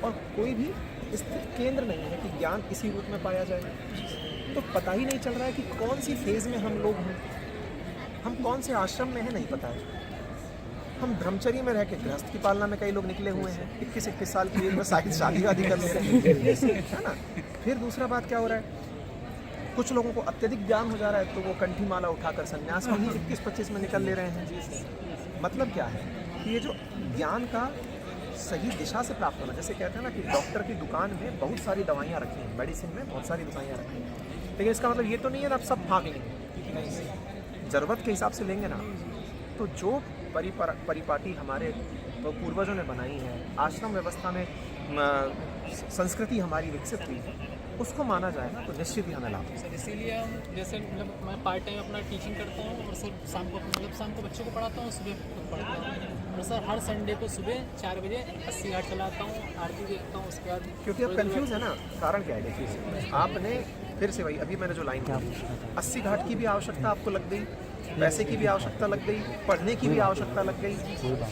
S5: और कोई भी स्थित केंद्र नहीं है कि ज्ञान इसी रूप में पाया जाए। तो पता ही नहीं चल रहा है कि कौन सी फेज़ में हम लोग हैं, हम कौन से आश्रम में हैं नहीं पता है। हम ब्रह्मचर्य में रह के गृहस्थ की पालना में कई लोग निकले हुए हैं, 21-21 साल की एज में शादी वादी कर ले रहे हैं, है ना। फिर दूसरा बात क्या हो रहा है, कुछ लोगों को अत्यधिक ज्ञान हो जा रहा है तो वो कंठी माला उठाकर संन्यास में ही 21-25 में निकल ले रहे हैं। मतलब क्या है कि ये जो ज्ञान का सही दिशा से प्राप्त होना, जैसे कहते हैं ना कि डॉक्टर की दुकान में बहुत सारी दवाइयाँ रखी हैं, मेडिसिन में बहुत सारी दवाइयाँ रखी हैं, लेकिन इसका मतलब ये तो नहीं है ना आप सब भाग लेंगे, ज़रूरत के हिसाब से लेंगे ना। तो जो परिपाटी हमारे पूर्वजों ने बनाई है, आश्रम व्यवस्था में संस्कृति हमारी विकसित हुई है, उसको माना जाए ना तो निश्चित ही हमें लाभ है।
S4: सर इसीलिए हम जैसे मतलब मैं पार्ट टाइम अपना टीचिंग करता हूँ और सर शाम को मतलब शाम को बच्चों को पढ़ाता हूँ, सुबह खुद पढ़ता हूँ। और सर हर संडे को सुबह 4 बजे 80 घाट चलाता हूँ, आरती देखता हूँ, उसके बाद
S5: क्योंकि आप कंफ्यूज है ना, कारण क्या है देखिए, आपने फिर से वही अभी मैंने जो लाइन कही, 80 घाट की भी आवश्यकता आपको लग गई, पैसे की भी आवश्यकता लग गई, पढ़ने की भी आवश्यकता लग गई।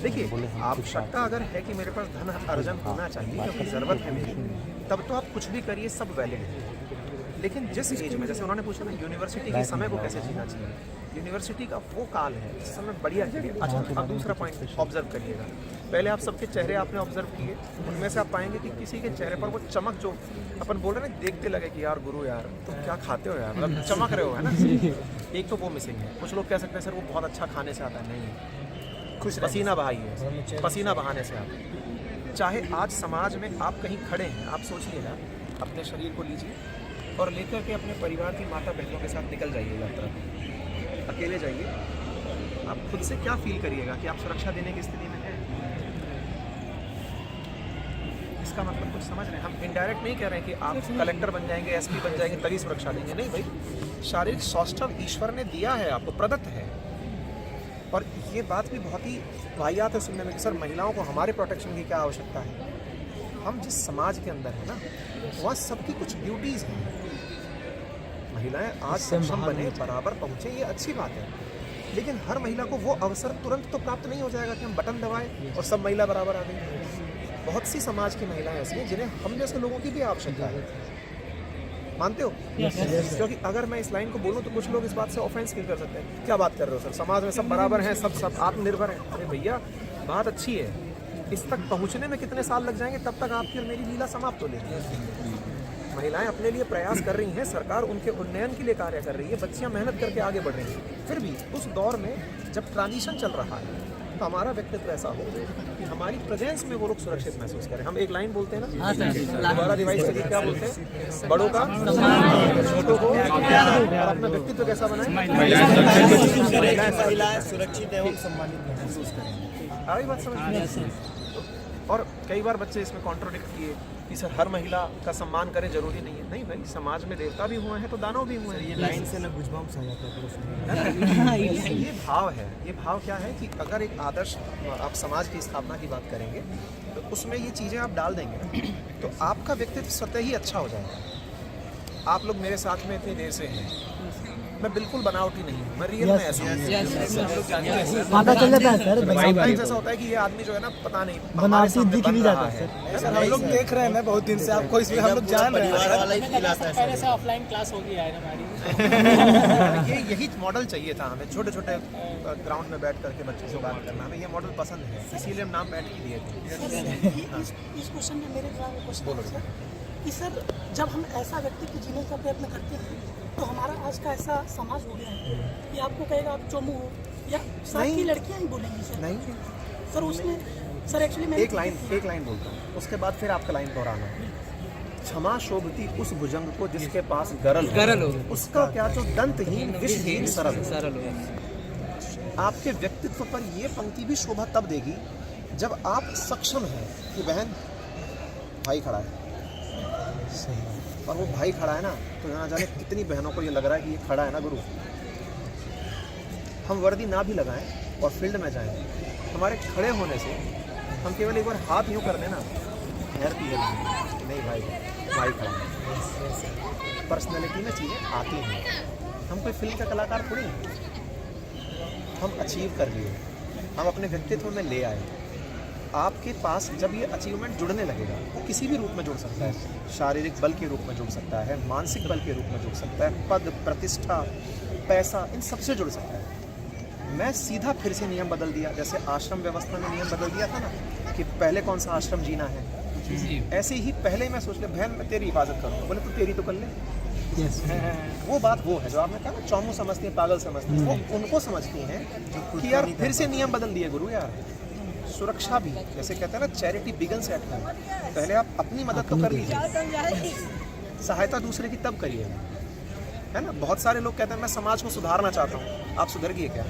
S5: देखिए आवश्यकता अगर है कि मेरे पास धन अर्जन होना चाहिए क्योंकि ज़रूरत है मेरी, तब तो आप कुछ भी करिए, सब वैलिड है। लेकिन जिस एज में, जैसे उन्होंने पूछा ना यूनिवर्सिटी के समय को कैसे जीना चाहिए, यूनिवर्सिटी का वो काल है जिस समय बढ़िया चीज़। अच्छा अब दूसरा पॉइंट ऑब्जर्व करिएगा, पहले आप सबके चेहरे आपने ऑब्जर्व किए, उनमें से आप पाएंगे कि किसी के चेहरे पर वो चमक, जो अपन बोल रहे हैं ना, देखते लगे कि यार गुरु यार तुम क्या खाते हो यार, मतलब चमक रहे हो, है ना। एक तो वो मिसिंग है। कुछ लोग कह सकते हैं सर वो बहुत अच्छा खाने से आता है, नहीं, खुश पसीना बहाइए, पसीना बहाने से आता है। चाहे आज समाज में आप कहीं खड़े हैं, आप सोचिएगा, अपने शरीर को लीजिए और लेकर के अपने परिवार की माता बहनों के साथ निकल जाइए यात्रा पर, अकेले जाइए, आप खुद से क्या फील करिएगा कि आप सुरक्षा देने की स्थिति में हैं। इसका मतलब कुछ समझ रहे हैं, हम इनडायरेक्ट नहीं कह रहे हैं कि आप कलेक्टर बन जाएंगे, एसपी बन जाएंगे तभी सुरक्षा देंगे, नहीं भाई, शारीरिक सौष्ठव ईश्वर ने दिया है आपको, प्रदत्त है। और ये बात भी बहुत ही वाहियात है सुनने में कि सर महिलाओं को हमारे प्रोटेक्शन की क्या आवश्यकता है। हम जिस समाज के अंदर है ना, वहाँ सबकी कुछ ड्यूटीज़ हैं। महिलाएं आज सक्षम बने, बराबर पहुँचे, ये अच्छी बात है, लेकिन हर महिला को वो अवसर तुरंत तो प्राप्त नहीं हो जाएगा कि हम बटन दबाएं और सब महिला बराबर आ गई। बहुत सी समाज की महिलाएं ऐसी हैं जिन्हें हम जैसे लोगों की भी आवश्यकता है, मानते हो? क्योंकि अगर मैं इस लाइन को बोलूँ तो कुछ लोग इस बात से ऑफेंस फील कर सकते हैं, क्या बात कर रहे हो सर, समाज में सब बराबर हैं, सब आत्मनिर्भर हैं। अरे भैया बात अच्छी है, इस तक पहुँचने में कितने साल लग जाएंगे, तब तक आपकी और मेरी लीला समाप्त हो लेगी। महिलाएं अपने लिए प्रयास कर रही हैं, सरकार उनके उन्नयन के लिए कार्य कर रही है, बच्चियां मेहनत करके आगे बढ़ रही हैं। फिर भी उस दौर में जब ट्रांजिशन चल रहा है तो हमारा व्यक्तित्व ऐसा हो कि हमारी प्रेजेंस में वो लोग सुरक्षित महसूस करें। हम एक लाइन बोलते हैं ना, दोबारा रिवाइज करिए, क्या बोलते हैं, बड़ों का छोटों को, और अपना व्यक्तित्व कैसा बनाए,
S3: महिलाएं सुरक्षित एवं सम्मानित महसूस करें।
S5: आई बात समझ। और कई बार बच्चे इसमें कॉन्ट्रोडिक्ट किए कि सर हर महिला का सम्मान करें जरूरी नहीं है। नहीं भाई, समाज में देवता भी हुए हैं तो दानव भी हुए हैं।
S3: ये लाइन से ना गुजबाम सा जाता है।
S5: ये भाव है। ये भाव क्या है कि अगर एक आदर्श आप समाज की स्थापना की बात करेंगे तो उसमें ये चीज़ें आप डाल देंगे तो आपका व्यक्तित्व स्वतः ही अच्छा हो जाएगा। आप लोग मेरे साथ में इतनी देर से हैं, मैं बिल्कुल बनावटी नहीं हूँ, मैं रियल में ऐसा हूँ।
S9: पता चल जाता है सर,
S5: समटाइम्स ऐसा होता है कि ये आदमी जो है ना, पता नहीं
S9: बनावटी दिख नहीं जाता है
S5: सर। हम लोग देख रहे हैं ना बहुत दिन से आपको, इसमें हम लोग जान रहे हैं।
S4: पहले से ऑफलाइन क्लास होगी है हमारी।
S5: यही मॉडल चाहिए था हमें, छोटे छोटे ग्राउंड में बैठ करके बच्चों से बात करना, हमें ये मॉडल पसंद है, इसीलिए हम नाम बैठ के दिए थे।
S10: इस क्वेश्चन में मेरे द्वारा क्वेश्चन है कि सर जब हम ऐसा व्यक्ति को जीने का प्रयत्न करते हैं तो हमारा आज का ऐसा समाज हो गया है कि आपको कहेगा आप चोमू हो या सारी लड़कियां ही बोलेंगी सर।
S5: नहीं
S10: सर उसने सर एक्चुअली
S5: एक लाइन बोलता हूँ, उसके बाद फिर आपका लाइन दोहराना। क्षमा शोभती उस भुजंग को जिसके पास गरल हो, उसका क्या जो दंतहीन विषहीन सरल हो। आपके व्यक्तित्व पर ये पंक्ति भी शोभा तब देगी जब आप सक्षम हैं कि बहन भाई खड़ा है, और वो भाई खड़ा है ना, तो ना जाने कितनी बहनों को ये लग रहा है कि ये खड़ा है ना गुरु। हम वर्दी ना भी लगाएं और फील्ड में जाएं हमारे खड़े होने से हम केवल एक बार हाथ यूँ कर देना, खैर नहीं भाई खड़ा है। पर्सनैलिटी में चीज़ें आती हैं। हम कोई फिल्म का कलाकार थोड़ी हैं, हम अचीव कर लिए, हम अपने व्यक्तित्व में ले आए। आपके पास जब ये अचीवमेंट जुड़ने लगेगा, वो किसी भी रूप में जुड़ सकता है, शारीरिक बल के रूप में जुड़ सकता है, मानसिक बल के रूप में जुड़ सकता है, पद प्रतिष्ठा पैसा इन सबसे जुड़ सकता है। मैं सीधा फिर से नियम बदल दिया, जैसे आश्रम व्यवस्था में नियम बदल दिया था ना कि पहले कौन सा आश्रम जीना है, ऐसे ही पहले ही मैं सोच लिया बहन मैं तेरी हिफाजत करूँ, बोले तो तेरी तो कर ले। वो बात वो है जो आपने कहा ना चौमू समझती है, पागल समझती है, वो उनको समझती हैं कि यार फिर से नियम बदल दिए गुरु यार। सुरक्षा भी जैसे कहते हैं ना, चैरिटी बिगन्स एट होम। पहले आप अपनी मदद तो कर लीजिए, सहायता दूसरे की तब करिए, है ना। बहुत सारे लोग कहते हैं मैं समाज को सुधारना चाहता हूँ, आप सुधर गए क्या?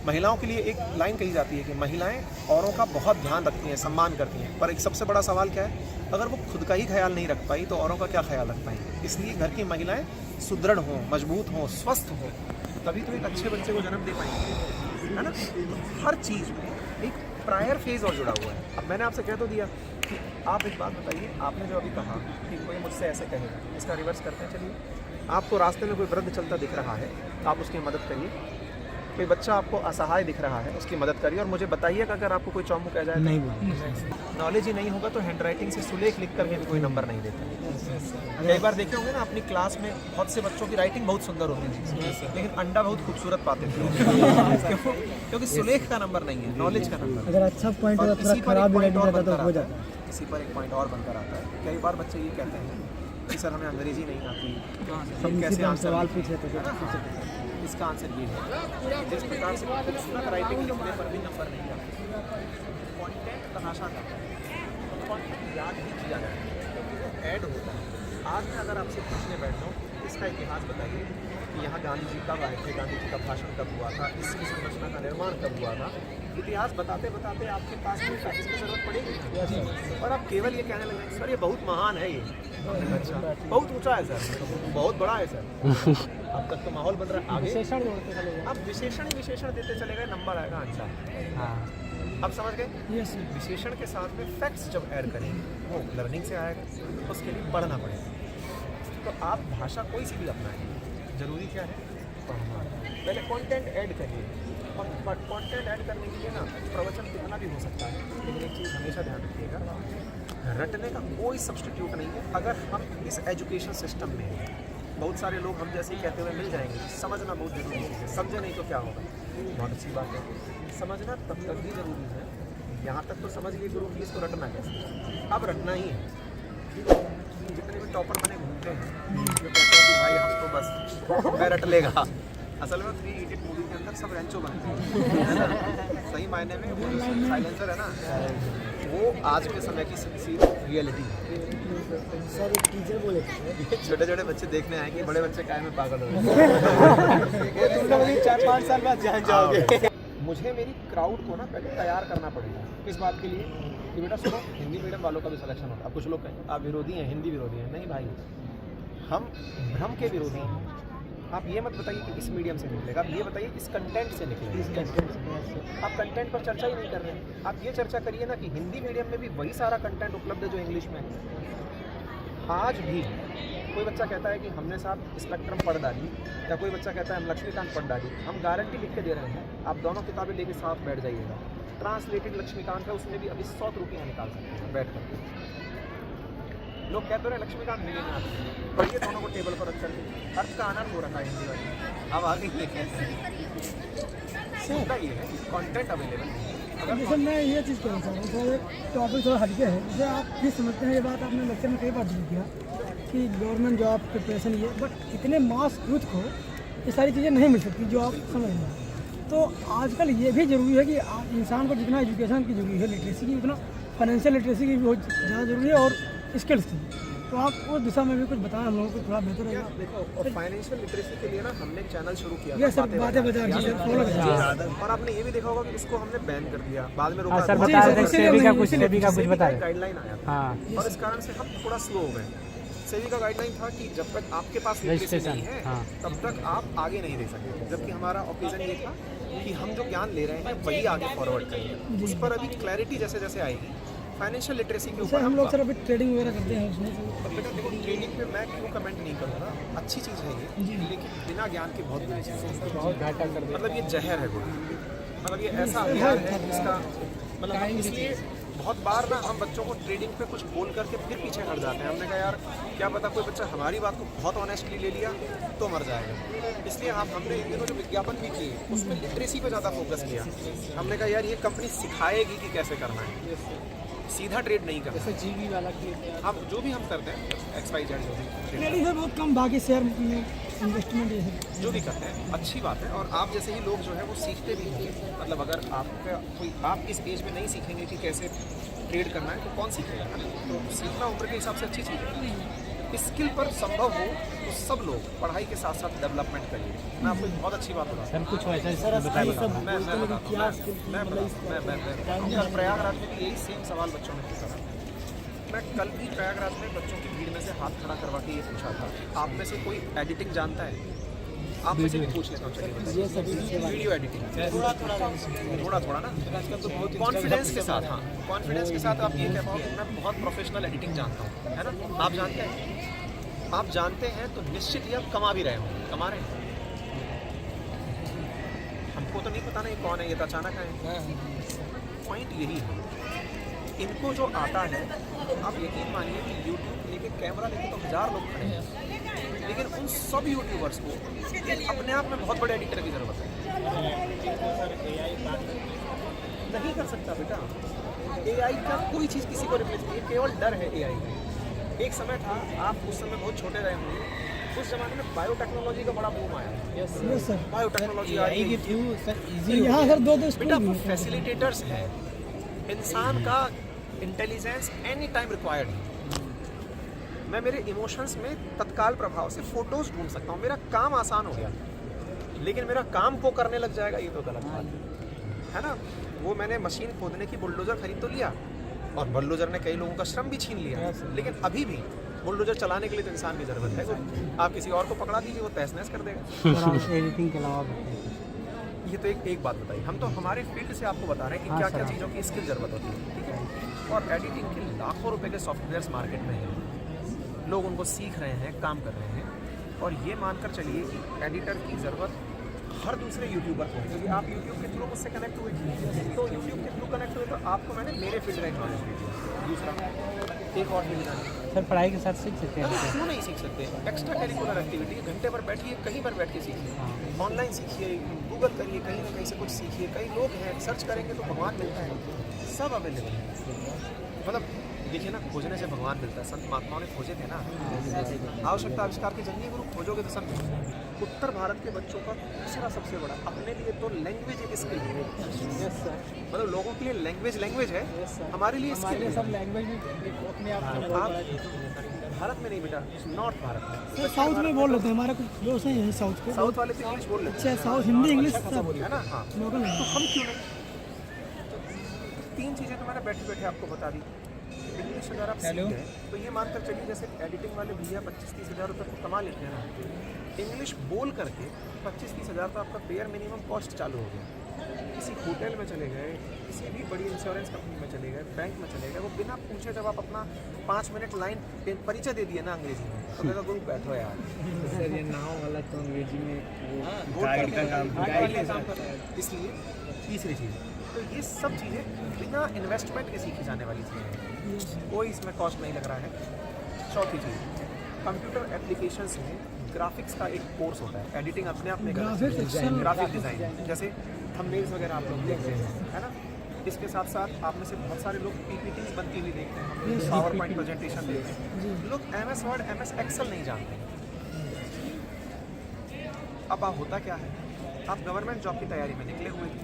S5: महिलाओं के लिए एक लाइन कही जाती है कि महिलाएं औरों का बहुत ध्यान रखती हैं, सम्मान करती हैं, पर एक सबसे बड़ा सवाल क्या है, अगर वो खुद का ही ख्याल नहीं रख पाई तो औरों का क्या ख्याल रख पाएंगे। इसलिए घर की महिलाएं सुदृढ़ हों, मजबूत हों, स्वस्थ हों, तभी तो एक अच्छे बच्चे को जन्म दे पाएंगे, है ना। हर चीज़ में एक प्रायर फेज और जुड़ा हुआ है। अब मैंने आपसे कह तो दिया कि आप एक बात बताइए, आपने जो अभी कहा कि कोई मुझसे ऐसे कहेगा, इसका रिवर्स करते हैं। चलिए, आपको रास्ते में कोई वृद्ध चलता दिख रहा है, आप उसकी मदद करिए। कोई बच्चा आपको असहाय दिख रहा है, उसकी मदद करिए। और मुझे बताइए कि अगर आपको कोई चौमू कह जाए, नहीं नॉलेज ही नहीं होगा तो हैंड राइटिंग से सुलेख लिख करके भी कोई नंबर नहीं देता। कई बार देखे होंगे ना अपनी क्लास में बहुत से बच्चों की राइटिंग बहुत सुंदर होती थी, लेकिन अंडा बहुत खूबसूरत पाते थे क्योंकि सुलेख का नंबर नहीं है, नॉलेज का नंबर।
S9: अगर अच्छा पॉइंट होगा थोड़ा खराब भी हो जाता तो हो जाता है।
S5: इसी पर एक पॉइंट और बनकर आता है। कई बार बच्चे ये कहते हैं कि सर हमें अंग्रेजी नहीं आती, हम कैसे आंसर
S9: सवाल पूछे तो
S5: इसका आंसर ये है, जिस प्रकार से खूबसूरत राइटिंग लिखने पर भी नंबर नहीं आता, कंटेंट तमाशा करता है, कंटेंट याद ही किया जाता है, ऐड होता है। आज मैं अगर आपसे पूछने बैठता हूँ इसका इतिहास बताइए कि यहाँ गांधी जी कब आए थे, गांधी जी का भाषण कब हुआ था, इसकी संरचना का निर्माण कब हुआ था, इतिहास बताते बताते आपके पास में इसकी जरूरत पड़ेगी। और आप केवल ये कहने लगे सर ये बहुत महान है, ये अच्छा बहुत ऊंचा है सर, बहुत बड़ा है सर। अब तक तो माहौल बन रहा है, आगे
S4: विशेषण जोड़ते चले जाओ।
S5: अब विशेषण देते चले गए, नंबर आएगा आंसर। हाँ, अब समझ गए। विशेषण के साथ में फैक्ट्स जब ऐड करेंगे वो लर्निंग से आएगा, उसके लिए पढ़ना पड़ेगा। तो आप भाषा कोई सी भी अपनाएं, जरूरी क्या है, पढ़ना। पहले कंटेंट ऐड करिए, और कंटेंट ऐड करने के लिए ना प्रवचन कितना भी हो सकता है, लेकिन एक चीज़ हमेशा ध्यान रखिएगा, रटने का कोई सब्स्टिट्यूट नहीं है। अगर हम इस एजुकेशन सिस्टम में बहुत सारे लोग हम जैसे ही कहते हुए मिल जाएंगे, समझना बहुत जरूरी है। समझे नहीं तो क्या होगा, बहुत अच्छी बात है, समझना तब तक भी जरूरी है। यहाँ तक तो समझ लिए गुरु की, इसको रटना कैसे, अब रटना ही है। जितने भी टॉपर बने घूमते हैं जो कहते हैं कि भाई हम तो बस मैं रट लेगा, असल में 3 इडियट मूवी के अंदर सब रेंचो बनते हैं। सही मायने में वो जो साइलेंसर है ना, वो आज के समय की सी रियलिटी है।
S9: सर एक टीचर बोले थे
S5: छोटे छोटे बच्चे देखने आएंगे, बड़े बच्चे काय में पागल हो रहे 4-5 साल बाद जान जाओगे। मुझे मेरी क्राउड को ना पहले तैयार करना पड़ेगा, किस बात के लिए कि बेटा सुनो हिंदी मीडियम वालों का भी सिलेक्शन होता है। अब कुछ लोग कहें आप विरोधी हैं, हिंदी विरोधी हैं, नहीं भाई, हम भ्रम के विरोधी हैं। आप ये मत बताइए कि इस मीडियम से निकलेगा, आप ये बताइए इस कंटेंट से निकलेगा। आप कंटेंट पर चर्चा ही नहीं कर रहे हैं, आप ये चर्चा करिए ना कि हिंदी मीडियम में भी वही सारा कंटेंट उपलब्ध है जो इंग्लिश में है। आज भी कोई बच्चा कहता है कि हमने साहब स्पेक्ट्रम पढ़ डाली, या कोई बच्चा कहता है हम लक्ष्मीकांत पढ़ डाली, हम गारंटी लिख के दे रहे हैं, आप दोनों किताबें लेके साथ बैठ जाइएगा। ट्रांसलेटेड लक्ष्मीकांत है, उसमें भी अभी 100 रुपये निकाल सकते हैं बैठ कर। लोग कहते रहे लक्ष्मीकांत मिले ना, पढ़िए दोनों को टेबल पर रख करके, अर्थ का आनंद हो रखा है हिंदी वाली। अब आगे लेके होता ये है कंटेंट अवेलेबल।
S9: जैसे मैं ये चीज़ कहना चाह रहा हूँ, एक टॉपिक थोड़ा हटके है, जैसे आप भी समझते हैं, ये बात आपने लेक्चर में कई बार जिक्र किया कि गवर्नमेंट जॉब प्रिपरेशन ये, बट इतने मास यूथ को ये सारी चीज़ें नहीं मिल सकती जो आप समझ रहे हैं। तो आजकल ये भी ज़रूरी है कि इंसान को जितना एजुकेशन की जरूरी है, लिटरेसी की, उतना फाइनेंशियल लिटरेसी की भी बहुत ज़्यादा ज़रूरी है, और स्किल्स की। तो आप उस दिशा में भी कुछ बताएं हम लोगों को, थोड़ा बेहतर रहेगा।
S5: देखो, और फाइनेंशियल लिटरेसी के लिए ना हमने एक चैनल शुरू किया,
S9: ये सर बातें बता दीजिए।
S5: और आपने ये भी देखा होगा कि इसको हमने बैन कर दिया, बाद में रोका।
S4: गाइडलाइन आया था,
S5: और इस कारण से हम थोड़ा स्लो हो गए। सेबी का गाइडलाइन था कि जब तक आपके पास लिटरेसी नहीं है तब तक आप आगे नहीं दे सकते, जबकि हमारा ओकेजन ये था कि हम जो ज्ञान ले रहे हैं वही आगे फॉरवर्ड करेंगे। उस पर अभी क्लैरिटी जैसे जैसे आएगी, फाइनेंशियल लिटरेसी के ऊपर
S9: हम लोग सर अभी ट्रेडिंग वगैरह करते हैं उसमें।
S5: अब बेटा देखो, ट्रेडिंग पे मैं क्यों कमेंट नहीं करूँगा, अच्छी चीज़ है ये, लेकिन बिना ज्ञान के बहुत बुरी चीज़ है, बहुत घाटा कर, मतलब ये जहर है गुरु, मतलब ये ऐसा हथियार है जिसका मतलब, इसलिए बहुत बार ना हम बच्चों को ट्रेडिंग पे कुछ बोल करके फिर पीछे हट जाते हैं। हमने कहा यार क्या पता कोई बच्चा हमारी बात को बहुत ऑनेस्टली ले लिया तो मर जाएगा, इसलिए हमने इन दिनों जो विज्ञापन भी किए उसमें लिटरेसी पे ज़्यादा फोकस किया। हमने कहा यार ये कंपनी सिखाएगी कि कैसे करना है, सीधा ट्रेड नहीं करना।
S4: जैसे जीबी वाला की
S5: हम जो भी हम करते हैं XYZ जो भी
S9: ट्रेडिंग सर बहुत कम, बाकी शेयर में इन्वेस्टमेंट ये सब
S5: जो भी करते हैं अच्छी बात है, और आप जैसे ही लोग जो है वो सीखते भी होंगे। मतलब अगर आपका कोई, आप इस एज में नहीं सीखेंगे कि कैसे ट्रेड करना है तो कौन सीखेगा, है ना? तो सीखना उम्र के हिसाब से अच्छी चीज़ है। स्किल पर संभव हो तो सब लोग पढ़ाई के साथ साथ डेवलपमेंट करिए। मैं आपको एक बहुत अच्छी बात बताता हूँ,
S4: कुछ वैसा
S5: मैं कल प्रयागराज में भी यही सेम सवाल बच्चों ने पूछा था। मैं कल भी प्रयागराज में बच्चों की भीड़ में से हाथ खड़ा करवा के ये पूछा था, आप में से कोई एडिटिंग जानता है? आप में से भी पूछ लेता हूँ, चलिए वीडियो एडिटिंग थोड़ा थोड़ा ना कॉन्फिडेंस के साथ, हाँ कॉन्फिडेंस के साथ आप ये कह पाओ कि मैं बहुत प्रोफेशनल एडिटिंग जानता हूँ, है ना? आप जानते हैं, आप जानते हैं तो निश्चित ही आप कमा भी रहे होंगे, कमा रहे हैं। हमको तो नहीं पता ना ये कौन है, ये तो अचानक है। पॉइंट यही है, इनको जो आता है, आप यकीन मानिए कि यूट्यूब लेके कैमरा लेके तो 1000 लोग खड़े हैं, लेकिन उन सब यूट्यूबर्स को अपने आप में बहुत बड़े एडिटर की ज़रूरत है। नहीं कर सकता बेटा, AI का कोई चीज़ किसी को रिप्लेस नहीं, केवल डर है AI का। एक समय था, आप उस समय बहुत छोटे रहे होंगे, उस जमाने में बायोटेक्नोलॉजी का बड़ा बूम आया।
S9: यस सर,
S5: बायोटेक्नोलॉजी आई कि
S9: यहाँ सर दो
S5: बेटा वो फैसिलिटेटर्स है, इंसान का इंटेलिजेंस एनी टाइम रिक्वायर्ड है। मैं मेरे इमोशंस में तत्काल प्रभाव से फोटोज ढूंढ सकता हूँ, मेरा काम आसान हो गया, लेकिन मेरा काम को करने लग जाएगा ये तो गलत बात है ना। वो मैंने मशीन खोदने की बुलडोजर खरीद तो लिया, और बुलडोजर ने कई लोगों का श्रम भी छीन लिया, लेकिन अभी भी बुलडोजर चलाने के लिए तो इंसान की ज़रूरत है। आप किसी और को पकड़ा दीजिए, वो तहस नहस कर देगा।
S4: एडिटिंग के अलावा
S5: ये तो एक बात बताइए, हम तो हमारे फील्ड से आपको बता रहे हैं कि क्या क्या चीज़ों की स्किल ज़रूरत होती है, ठीक है? और एडिटिंग के लाखों रुपए के सॉफ्टवेयर्स मार्केट में हैं, लोग उनको सीख रहे हैं, काम कर रहे हैं, और ये मानकर चलिए कि एडिटर की ज़रूरत हर दूसरे यूट्यूबर को, क्योंकि आप यूट्यूब के थ्रू मुझसे कनेक्ट हुए, तो यूट्यूब के थ्रू कनेक्ट हुए तो आपको मैंने मेरे फील्ड का नॉलेज दे दिया। दूसरा एक और फील्ड जानिए
S4: सर, पढ़ाई के साथ सीख सकते हैं?
S5: क्यों नहीं सीख सकते? एक्स्ट्रा करिकुलर एक्टिविटी, घंटे पर बैठिए, कहीं पर बैठ के सीखिए, ऑनलाइन सीखिए, गूगल करिए, कहीं ना कहीं से कुछ सीखिए। कई लोग हैं, सर्च करेंगे तो भगवान मिलता है, सब अवेलेबल है। मतलब देखिए ना, खोजने से भगवान मिलता है। संत महात्माओं ने खोजे थे ना, आवश्यकता आविष्कार के जंगली गुरु, खोजोगे तो सब। उत्तर भारत के बच्चों का दूसरा सबसे बड़ा, अपने लिए तो लैंग्वेज एक स्किल है। मतलब लोगों के लिए लैंग्वेज है, हमारे लिए स्किल है।
S4: सब लैंग्वेज में अपने आप
S5: भारत में नहीं बेटा, नॉर्थ भारत में।
S9: सर साउथ में बोल लेते हैं, हमारा कुछ दोस्त हैं यही साउथ के,
S5: साउथ वाले तो इंग्लिश बोल लेते हैं।
S9: अच्छा, साउथ हिंदी इंग्लिश सब
S5: है ना? हाँ,
S9: लोकल है।
S5: तो हम क्यों नहीं? तीन चीज़ें तो मैंने बैठे बैठे आपको बता दी। इंग्लिश अगर आप सीख गए तो ये मानकर चलिए, जैसे एडिटिंग वाले भैया 25-30 हज़ार रुपये तो कमा लेते हैं ना, इंग्लिश बोल करके 25-30 हज़ार तो आपका पेयर मिनिमम कॉस्ट चालू हो गया। किसी होटल में चले गए, किसी भी बड़ी इंश्योरेंस कंपनी में चले गए, बैंक में चले गए, वो बिना पूछे जब आप अपना 5 मिनट लाइन परिचय दे दिए ना अंग्रेजी में, तो कहता गुरु बैठो यार।
S4: सर ये नाव वाला तो अंग्रेजी में
S5: गाइड का काम कर रहा है। इसलिए तीसरी चीज़, तो ये सब चीज़ें बिना इन्वेस्टमेंट के सीखी जाने वाली चीज़ें हैं, कोई इसमें कॉस्ट नहीं लग रहा है। चौथी चीज़, कंप्यूटर एप्लीकेशंस में ग्राफिक्स का एक कोर्स होता है। एडिटिंग अपने आप में ग्राफिक डिज़ाइन, जैसे थंबनेल्स वगैरह आप लोग देखते हैं, है ना? इसके साथ साथ आप में से बहुत सारे लोग PPTs बनती हुई देखते हैं, पावर पॉइंट प्रेजेंटेशन देखते हैं। लोग MS वर्ड MS एक्सेल नहीं जानते। अब होता क्या है, आप गवर्नमेंट जॉब की तैयारी में निकले हुए थे,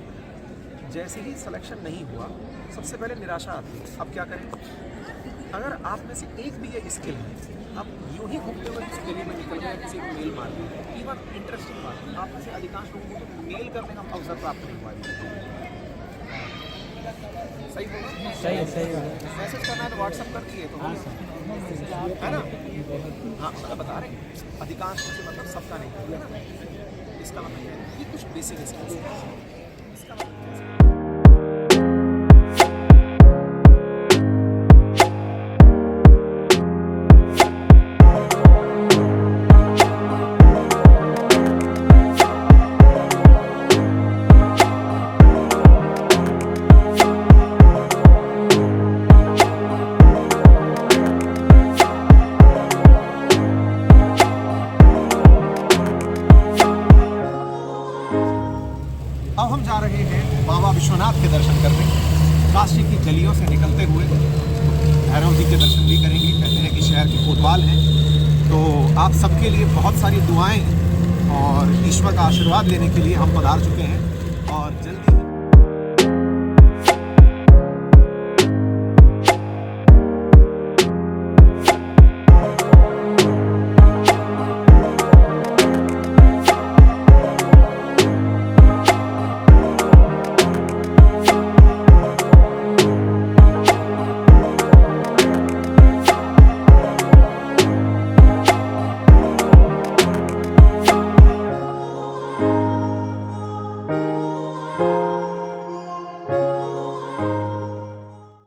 S5: जैसे ही सिलेक्शन नहीं हुआ सबसे पहले निराशा आती है। अब क्या करें? अगर आप में से एक भी ये स्किल है, आप यूँ ही घूमते हुए किसी गली में निकल गए, किसी को मेल मार दिए, इवन इंटरेस्टिंग बात, आप में से अधिकांश लोगों को मेल करने का अवसर प्राप्त नहीं हुआ। सही होगा,
S4: सही है
S5: मैसेज करना है तो व्हाट्सएप कर दिए तो है ना। हाँ मतलब बता रहे हैं, अधिकांश में से मतलब सबका नहीं है ना। इसका मतलब ये कुछ बेसिक इसका अब हम जा रहे हैं बाबा विश्वनाथ के दर्शन करने। काशी की गलियों से निकलते हुए भैरव जी के दर्शन भी करेंगे। कहते हैं कि शहर के कोतवाल हैं, तो आप सबके लिए बहुत सारी दुआएं और ईश्वर का आशीर्वाद लेने के लिए हम पधार चुके हैं।